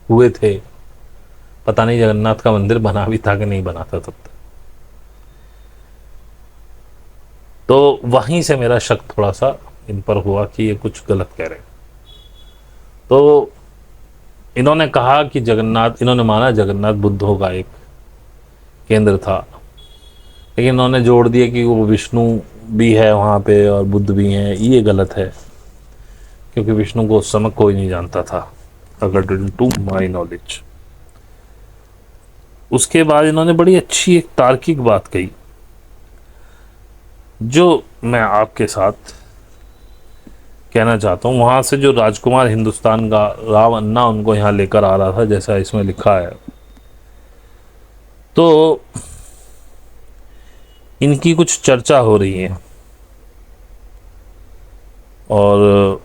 हुए थे, पता नहीं जगन्नाथ का मंदिर बना भी था कि नहीं बना था तब तक। तो वहीं से मेरा शक थोड़ा सा इन पर हुआ कि ये कुछ गलत कह रहे हैं। तो इन्होंने कहा कि इन्होंने माना जगन्नाथ बुद्धों का एक केंद्र था, लेकिन इन्होंने जोड़ दिया कि वो विष्णु भी है वहाँ पे और बुद्ध भी हैं। ये गलत है, क्योंकि विष्णु को उस समय कोई नहीं जानता था, अकॉर्डिंग टू माई नॉलेज। उसके बाद इन्होंने बड़ी अच्छी एक तार्किक बात कही, जो मैं आपके साथ कहना चाहता हूँ। वहाँ से जो राजकुमार हिंदुस्तान का राव अन्ना उनको यहाँ लेकर आ रहा था, जैसा इसमें लिखा है, तो इनकी कुछ चर्चा हो रही है और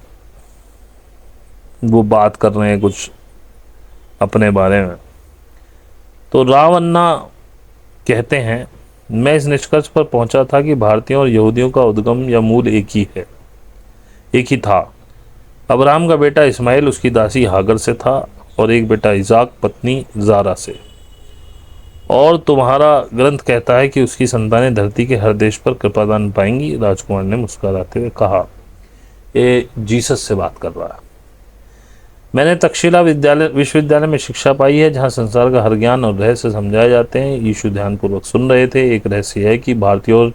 वो बात कर रहे हैं कुछ अपने बारे में। तो राव अन्ना कहते हैं, मैं इस निष्कर्ष पर पहुंचा था कि भारतीयों और यहूदियों का उद्गम या मूल एक ही था। अब्राहम का बेटा इस्माइल उसकी दासी हागर से था और एक बेटा इजाक पत्नी जारा से। और तुम्हारा ग्रंथ कहता है कि उसकी संतानें धरती के हर देश पर कृपादान पाएंगी। राजकुमार ने मुस्कुराते हुए कहा। ये जीसस से बात कर रहा है। मैंने तक्षशिला विश्वविद्यालय में शिक्षा पाई है, जहाँ संसार का हर ज्ञान और रहस्य समझाए जाते हैं। यीशु ध्यानपूर्वक सुन रहे थे। एक रहस्य है कि भारतीयों और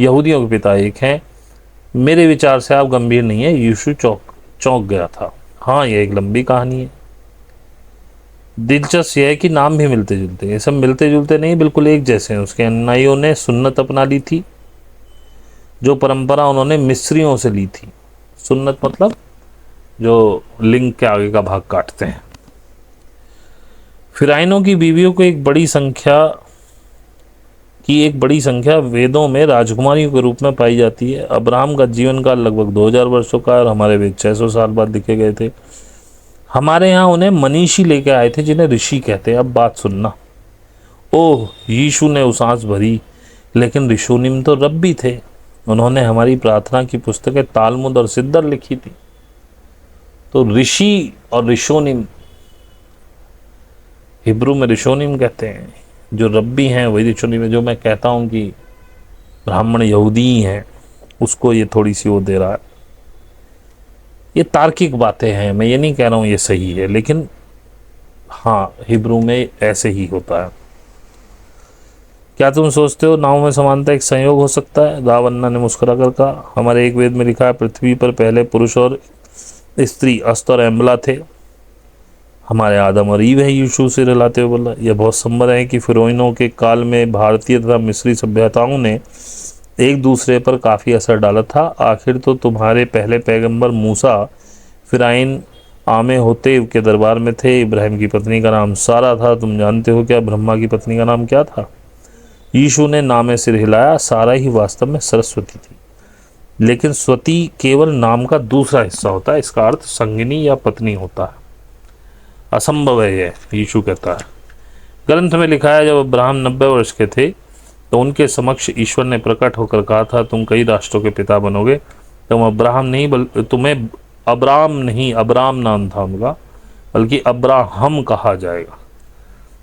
यहूदियों के पिता एक हैं। मेरे विचार से आप गंभीर नहीं है। यीशु चौंक गया था। हाँ, यह एक लंबी कहानी है। दिलचस्प यह है कि नाम भी मिलते जुलते हैं। ये सब मिलते जुलते नहीं, बिल्कुल एक जैसे हैं। उसके अनुयायियों ने सुन्नत अपना ली थी, जो परंपरा उन्होंने मिस्रियों से ली थी। सुन्नत मतलब जो लिंग के आगे का भाग काटते हैं। फिराइनों की बीवियों को एक बड़ी संख्या वेदों में राजकुमारियों के रूप में पाई जाती है। अब्राहम का जीवन काल लगभग 2000 वर्षों का है और हमारे वेद 600 साल बाद लिखे गए थे। हमारे यहाँ उन्हें मनीषी लेके आए थे, जिन्हें ऋषि कहते हैं। अब बात सुनना। ओह, यीशु ने उसास भरी, लेकिन ऋषोनिम तो रब्बी थे। उन्होंने हमारी प्रार्थना की पुस्तकें तालमुद और सिद्दर लिखी थी। तो ऋषि और ऋषोनिम, हिब्रू में ऋषोनिम कहते हैं, जो रब्बी हैं वही ऋषोनिम है। जो मैं कहता हूँ कि ब्राह्मण यहूदी ही हैं, उसको ये थोड़ी सी वो दे रहा है। ये तार्किक बातें हैं, मैं ये नहीं कह रहा हूँ ये सही है, लेकिन हाँ, हिब्रू में ऐसे ही होता है। क्या तुम सोचते हो नाव में समानता एक संयोग हो सकता है? राव अन्ना ने मुस्कुरा कर कहा। हमारे एक वेद में लिखा है, पृथ्वी पर पहले पुरुष और स्त्री अस्त और एम्बला थे। हमारे आदम और ईव है। यीशु से रिलाते हुए बोला। यह बहुत संभव है कि फिरौइनों के काल में भारतीय तथा मिस्री सभ्यताओं ने एक दूसरे पर काफ़ी असर डाला था। आखिर तो तुम्हारे पहले पैगंबर मूसा फिराइन आमे होते के दरबार में थे। इब्राहिम की पत्नी का नाम सारा था। तुम जानते हो क्या ब्रह्मा की पत्नी का नाम क्या था? यीशु ने नामे सिर हिलाया। सारा ही वास्तव में सरस्वती थी, लेकिन स्वती केवल नाम का दूसरा हिस्सा होता है। इसका अर्थ संगिनी या पत्नी होता है। असंभव है यह, यीशु कहता है। ग्रंथ में लिखा है, जब अब्राहम 90 वर्ष के थे तो उनके समक्ष ईश्वर ने प्रकट होकर कहा था, तुम कई राष्ट्रों के पिता बनोगे। तुम्हें अब्राम नाम था उनका, बल्कि अब्राहम कहा जाएगा।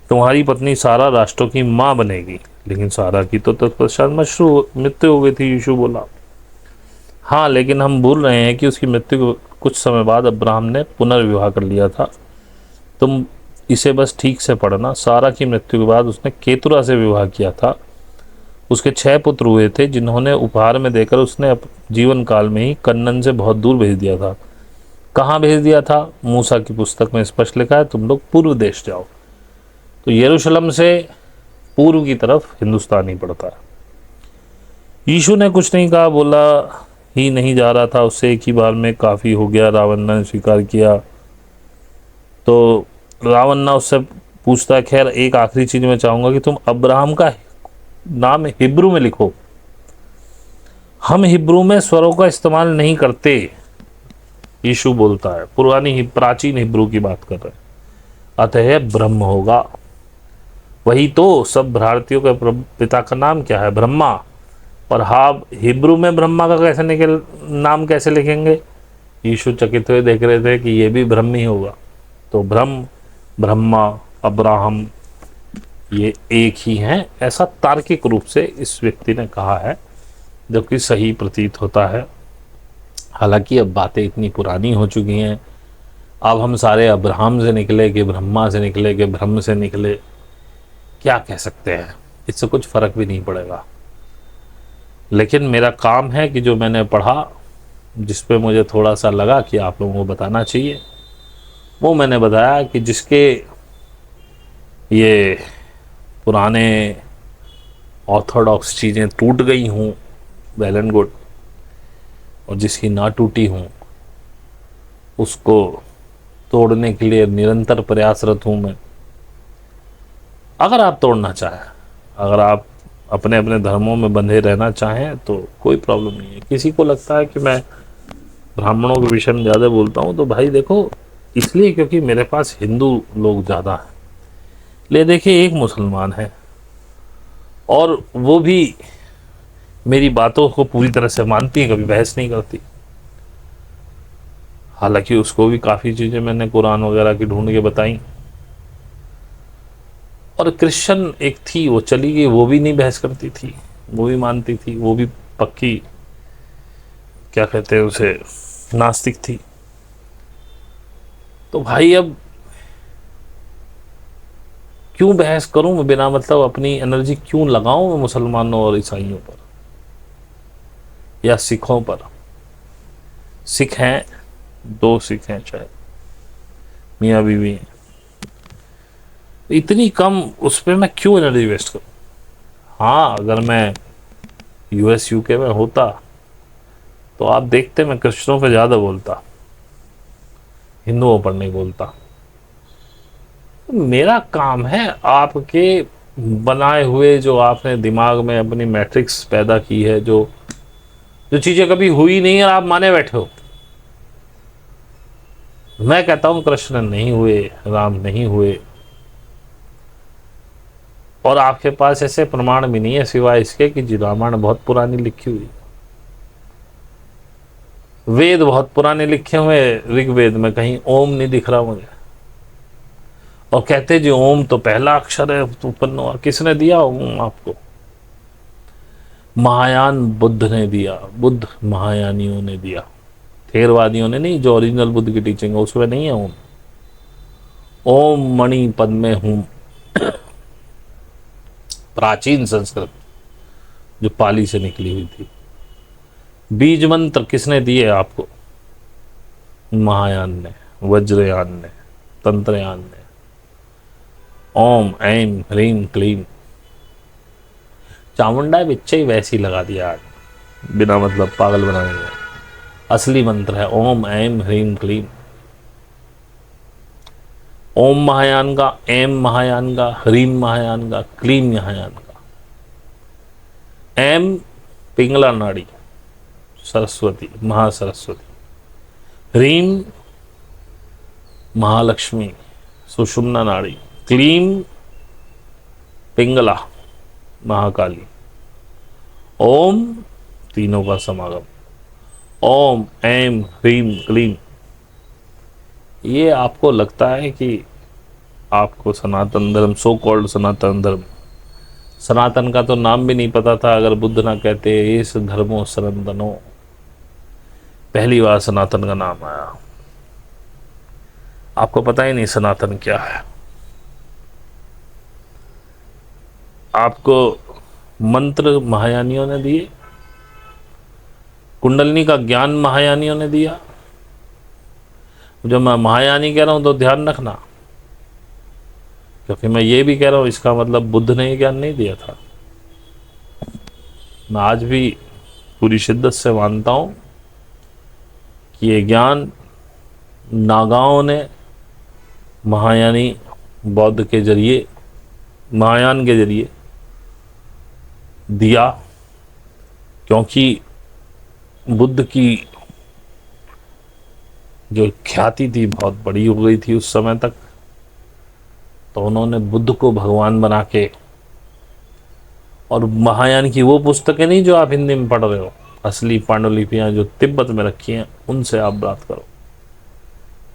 तुम्हारी पत्नी सारा राष्ट्रों की माँ बनेगी। लेकिन सारा की तो तत्पश्चात मृत्यु हो गई थी। यीशु बोला। हाँ, लेकिन हम भूल रहे हैं कि उसकी मृत्यु के कुछ समय बाद अब्राहम ने पुनर्विवाह कर लिया था। तुम इसे बस ठीक से पढ़ना। सारा की मृत्यु के बाद उसने केतुरा से विवाह किया था। उसके 6 पुत्र हुए थे, जिन्होंने उपहार में देकर उसने जीवन काल में ही कन्नन से बहुत दूर भेज दिया था। कहाँ भेज दिया था? मूसा की पुस्तक में स्पष्ट लिखा है, तुम लोग पूर्व देश जाओ। तो यरूशलेम से पूर्व की तरफ हिंदुस्तान ही पड़ता है। यीशु ने कुछ नहीं कहा, बोला ही नहीं जा रहा था उससे। एक ही बार में काफ़ी हो गया, राव अन्ना ने स्वीकार किया। तो राव अन्ना उससे पूछता है, खैर एक आखिरी चीज़ मैं चाहूँगा कि तुम अब्राहम का नाम हिब्रू में लिखो। हम हिब्रू में स्वरों का इस्तेमाल नहीं करते, यीशु बोलता है। प्राचीन हिब्रू की बात कर रहे हैं। अतः ब्रह्म होगा। वही तो, सब भारतीयों के पिता का नाम क्या है? ब्रह्मा। और हाँ, हिब्रू में ब्रह्मा का नाम कैसे लिखेंगे? यीशु चकित हुए देख रहे थे कि ये भी ब्रह्म ही होगा। तो ब्रह्मा, अब्राहम ये एक ही हैं, ऐसा तार्किक रूप से इस व्यक्ति ने कहा है, जो कि सही प्रतीत होता है। हालांकि अब बातें इतनी पुरानी हो चुकी हैं, अब हम सारे अब्राहम से निकले कि ब्रह्मा से निकले कि ब्रह्म से निकले, क्या कह सकते हैं? इससे कुछ फ़र्क भी नहीं पड़ेगा। लेकिन मेरा काम है कि जो मैंने पढ़ा, जिस पे मुझे थोड़ा सा लगा कि आप लोगों को बताना चाहिए, वो मैंने बताया। कि जिसके ये पुराने ऑर्थोडॉक्स चीज़ें टूट गई हूँ, वेल एंड गुड, और जिसकी ना टूटी हूँ उसको तोड़ने के लिए निरंतर प्रयासरत हूँ मैं। अगर आप तोड़ना चाहें, अगर आप अपने अपने धर्मों में बंधे रहना चाहें तो कोई प्रॉब्लम नहीं है। किसी को लगता है कि मैं ब्राह्मणों के विषय में ज़्यादा बोलता हूँ, तो भाई देखो, इसलिए क्योंकि मेरे पास हिंदू लोग ज़्यादा हैं। ले देखिए, एक मुसलमान है और वो भी मेरी बातों को पूरी तरह से मानती है, कभी बहस नहीं करती। हालांकि उसको भी काफ़ी चीज़ें मैंने कुरान वगैरह की ढूंढ के बताई। और क्रिश्चियन एक थी, वो चली गई, वो भी नहीं बहस करती थी, वो भी मानती थी, वो भी पक्की, क्या कहते हैं उसे, नास्तिक थी। तो भाई अब क्यों बहस करूं मैं बिना मतलब, अपनी एनर्जी क्यों लगाऊं मैं मुसलमानों और ईसाइयों पर या सिखों पर। सिख हैं, दो सिख हैं, चाहे मियाँ बीवी हैं, इतनी कम उस पर मैं क्यों एनर्जी वेस्ट करूं। हाँ, अगर मैं यूएस यूके में होता तो आप देखते मैं क्रिश्चियनों पे ज़्यादा बोलता, हिंदुओं पर नहीं बोलता। मेरा काम है आपके बनाए हुए, जो आपने दिमाग में अपनी मैट्रिक्स पैदा की है, जो जो चीज़ें कभी हुई नहीं और आप माने बैठे हो। मैं कहता हूं कृष्ण नहीं हुए, राम नहीं हुए, और आपके पास ऐसे प्रमाण भी नहीं है सिवाय इसके कि जी रामायण बहुत पुरानी लिखी हुई, वेद बहुत पुराने लिखे हुए, ऋग्वेद में कहीं ओम नहीं दिख रहा मुझे। और कहते जी ओम तो पहला अक्षर है उत्पन्न हुआ, किसने दिया ओम आपको? महायान बुद्ध ने दिया, बुद्ध महायानियों ने दिया, थेरवादियों ने नहीं। जो ओरिजिनल बुद्ध की टीचिंग है उसमें नहीं है ओम। ओम मणि पद में हूं, प्राचीन संस्कृत जो पाली से निकली हुई थी। बीज मंत्र किसने दिए आपको? महायान ने, वज्रयान ने, तंत्रयान ने। ओम ऐम ह्रीम क्लीम, चामुंडा बिच्चे ही वैसी लगा दिया आज, बिना मतलब पागल बनाने में। असली मंत्र है ओम ऐम ह्रीम क्लीम। ओम महायान का, एम महायान का, ह्रीम महायान का, क्लीम महायान का। एम पिंगला नाड़ी, सरस्वती, महासरस्वती। ह्रीम महालक्ष्मी, सुषुम्ना नाड़ी। क्लीम पिंगला, महाकाली। ओम तीनों का समागम, ओम ऐम ह्रीम क्लीम। ये आपको लगता है कि आपको सनातन धर्म, सो कॉल्ड सनातन धर्म, सनातन का तो नाम भी नहीं पता था अगर बुद्ध ना कहते इस धर्मो सनातनो। पहली बार सनातन का नाम आया, आपको पता ही नहीं सनातन क्या है। आपको मंत्र महायानियों ने दिए, कुंडलनी का ज्ञान महायानियों ने दिया। जब मैं महायानी कह रहा हूं तो ध्यान रखना, क्योंकि मैं ये भी कह रहा हूं इसका मतलब बुद्ध ने ये ज्ञान नहीं दिया था। मैं आज भी पूरी शिद्दत से मानता हूं कि ये ज्ञान नागाओं ने महायानी बौद्ध के जरिए, महायान के जरिए दिया। क्योंकि बुद्ध की जो ख्याति थी बहुत बड़ी हो गई थी उस समय तक, तो उन्होंने बुद्ध को भगवान बना के, और महायान की वो पुस्तकें नहीं जो आप हिंदी में पढ़ रहे हो, असली पांडुलिपियां जो तिब्बत में रखी हैं उनसे आप बात करो।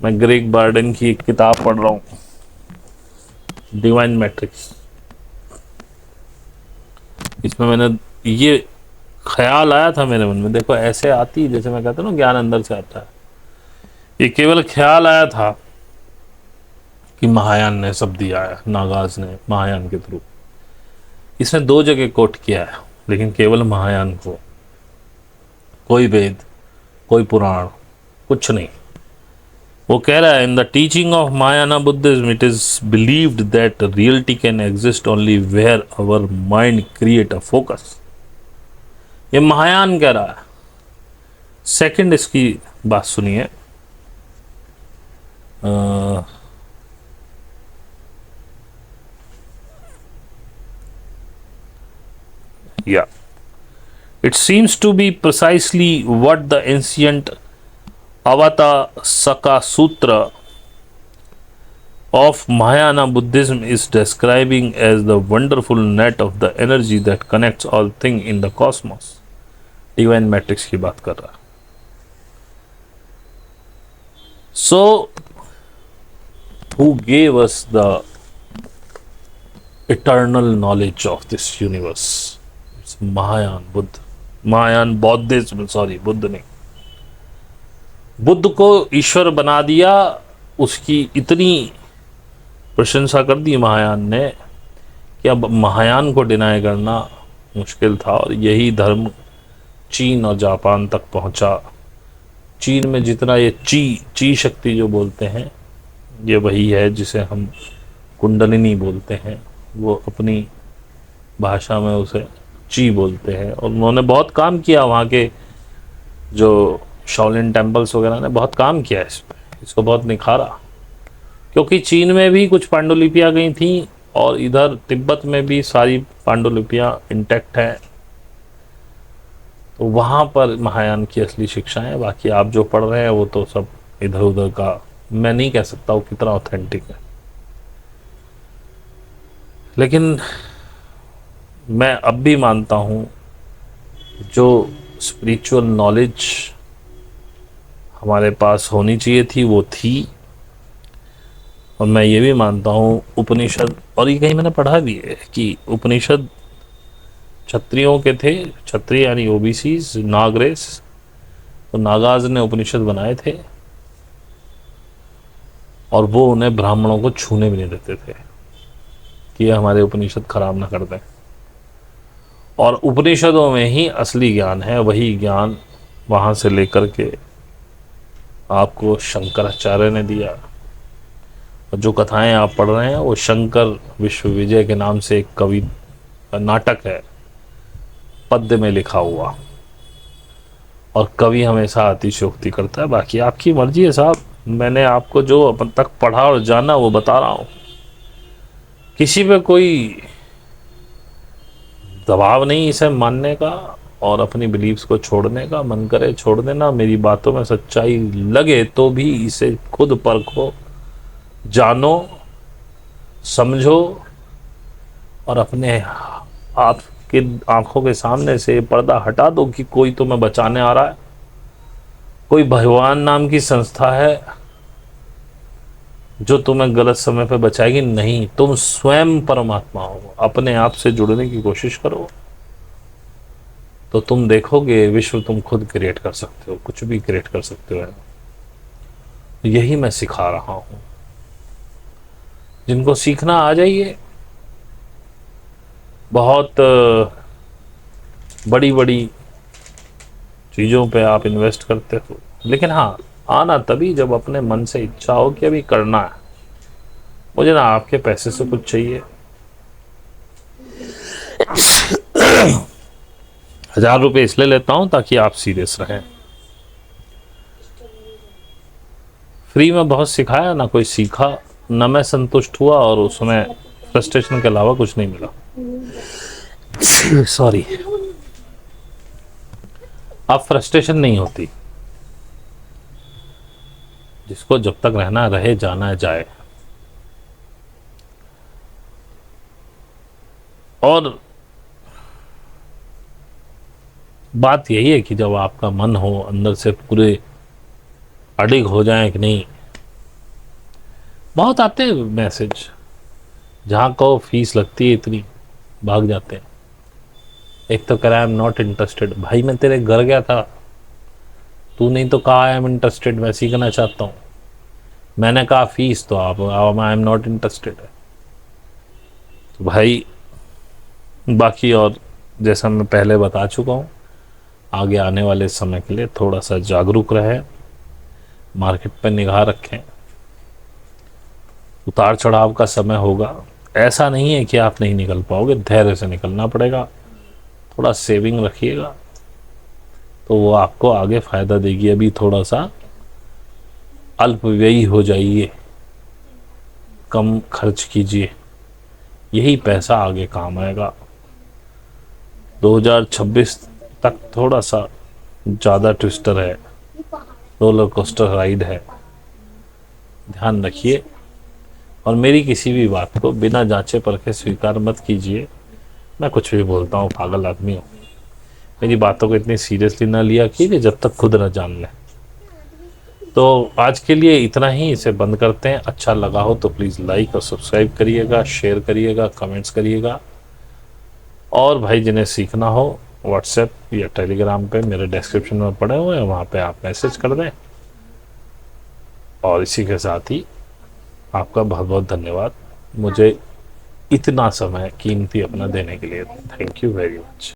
मैं ग्रेग बार्डन की एक किताब पढ़ रहा हूँ, डिवाइन मैट्रिक्स। इसमें मैंने ये ख्याल आया था मेरे मन में, देखो ऐसे आती, जैसे मैं कहता हूँ ना ज्ञान अंदर से आता है, ये केवल ख्याल आया था कि महायान ने सब दिया है, नागाज ने महायान के थ्रू। इसने दो जगह कोट किया है, लेकिन केवल महायान को, कोई वेद, कोई पुराण, कुछ नहीं। वो कह रहा है in the teaching of Mahayana Buddhism it is believed that reality can exist only where our mind create a focus. ये महायान कह रहा है। सेकंड इसकी बात सुनिए, Yeah, it seems to be precisely what the ancient Avatasaka Sutra of Mahayana Buddhism is describing as the wonderful net of the energy that connects all things in the cosmos. Divine matrix की बात कर रहा है. So, who gave us the eternal knowledge of this universe? It's Mahayan Buddha. Mahayan Buddhism, sorry, Buddha नहीं. बुद्ध को ईश्वर बना दिया, उसकी इतनी प्रशंसा कर दी महायान ने कि अब महायान को डिनाई करना मुश्किल था. और यही धर्म चीन और जापान तक पहुंचा. चीन में जितना ये ची शक्ति जो बोलते हैं, ये वही है जिसे हम कुंडलिनी बोलते हैं. वो अपनी भाषा में उसे ची बोलते हैं. और उन्होंने बहुत काम किया, वहाँ के जो शाओलिन टेम्पल्स वगैरह ने बहुत काम किया इस पर, इसको बहुत निखारा. क्योंकि चीन में भी कुछ पांडुलिपियाँ गई थी और इधर तिब्बत में भी सारी पांडुलिपियाँ इंटैक्ट हैं. तो वहाँ पर महायान की असली शिक्षाएं. बाकी आप जो पढ़ रहे हैं वो तो सब इधर उधर का, मैं नहीं कह सकता हूँ कितना ऑथेंटिक है. लेकिन मैं अब भी मानता हूँ जो स्पिरिचुअल नॉलेज हमारे पास होनी चाहिए थी वो थी. और मैं ये भी मानता हूँ उपनिषद, और ये कहीं मैंने पढ़ा भी है कि उपनिषद क्षत्रियों के थे. क्षत्रिय यानी ओबीसीज, नागरेस. तो नागाज ने उपनिषद बनाए थे और वो उन्हें ब्राह्मणों को छूने भी नहीं देते थे कि ये हमारे उपनिषद खराब ना कर दें. और उपनिषदों में ही असली ज्ञान है. वही ज्ञान वहाँ से लेकर के आपको शंकराचार्य ने दिया. और जो कथाएं आप पढ़ रहे हैं वो शंकर विश्वविजय के नाम से एक कवि नाटक है, पद्य में लिखा हुआ. और कवि हमेशा अतिशयोक्ति करता है. बाकी आपकी मर्जी है साहब. मैंने आपको जो अपन तक पढ़ा और जाना वो बता रहा हूँ. किसी पे कोई दबाव नहीं इसे मानने का और अपनी बिलीव्स को छोड़ने का. मन करे छोड़ देना. मेरी बातों में सच्चाई लगे तो भी इसे खुद परखो, जानो, समझो और अपने आप कि आंखों के सामने से पर्दा हटा दो कि कोई तुम्हें बचाने आ रहा है, कोई भगवान नाम की संस्था है जो तुम्हें गलत समय पे बचाएगी. नहीं, तुम स्वयं परमात्मा हो. अपने आप से जुड़ने की कोशिश करो तो तुम देखोगे विश्व तुम खुद क्रिएट कर सकते हो, कुछ भी क्रिएट कर सकते हो. यही मैं सिखा रहा हूँ. जिनको सीखना आ जाइए. बहुत बड़ी बड़ी चीज़ों पे आप इन्वेस्ट करते हो, लेकिन हाँ, आना तभी जब अपने मन से इच्छा हो कि अभी करना है. मुझे ना आपके पैसे से कुछ चाहिए. 1000 रुपये इसलिए लेता हूँ ताकि आप सीरियस रहें. फ्री में बहुत सिखाया, ना कोई सीखा, ना मैं संतुष्ट हुआ और उसमें फ्रस्ट्रेशन के अलावा कुछ नहीं मिला. सॉरी. अब फ्रस्ट्रेशन नहीं होती. जिसको जब तक रहना रहे, जाना जाए. और बात यही है कि जब आपका मन हो अंदर से पूरे अडिग हो जाए कि नहीं. बहुत आते हैं मैसेज, जहाँ कहो फीस लगती है इतनी, भाग जाते हैं. एक तो कह रहा है आई एम नॉट इंटरेस्टेड. भाई मैं तेरे घर गया था, तू नहीं तो कहा आई एम इंटरेस्टेड, मैं सीखना चाहता हूँ. मैंने कहा फीस, तो आप आई एम नॉट इंटरेस्टेड. तो भाई बाकी, और जैसा मैं पहले बता चुका हूँ, आगे आने वाले समय के लिए थोड़ा सा जागरूक रहें, मार्केट पर निगाह रखें. उतार चढ़ाव का समय होगा. ऐसा नहीं है कि आप नहीं निकल पाओगे, धैर्य से निकलना पड़ेगा. थोड़ा सेविंग रखिएगा तो वो आपको आगे फ़ायदा देगी. अभी थोड़ा सा अल्पव्ययी हो जाइए, कम खर्च कीजिए, यही पैसा आगे काम आएगा। 2026 तक थोड़ा सा ज़्यादा ट्विस्टर है, रोलर कोस्टर राइड है, ध्यान रखिए। और मेरी किसी भी बात को बिना जांचे परखे स्वीकार मत कीजिए। मैं कुछ भी बोलता हूँ, पागल आदमी हूँ। मेरी बातों को इतनी सीरियसली ना लिया कीजिए जब तक खुद न जान लें। तो आज के लिए इतना ही, इसे बंद करते हैं। अच्छा लगा हो तो प्लीज़ लाइक और सब्सक्राइब करिएगा, शेयर करिएगा, कमेंट्स करिएगा। और भाई जिन्हें सीखना हो व्हाट्सएप या टेलीग्राम पे मेरे डिस्क्रिप्शन में पड़े हुए हैं, वहाँ पे आप मैसेज कर दें। और इसी के साथ ही आपका बहुत बहुत धन्यवाद मुझे इतना समय कीमती अपना देने के लिए। Thank you very much.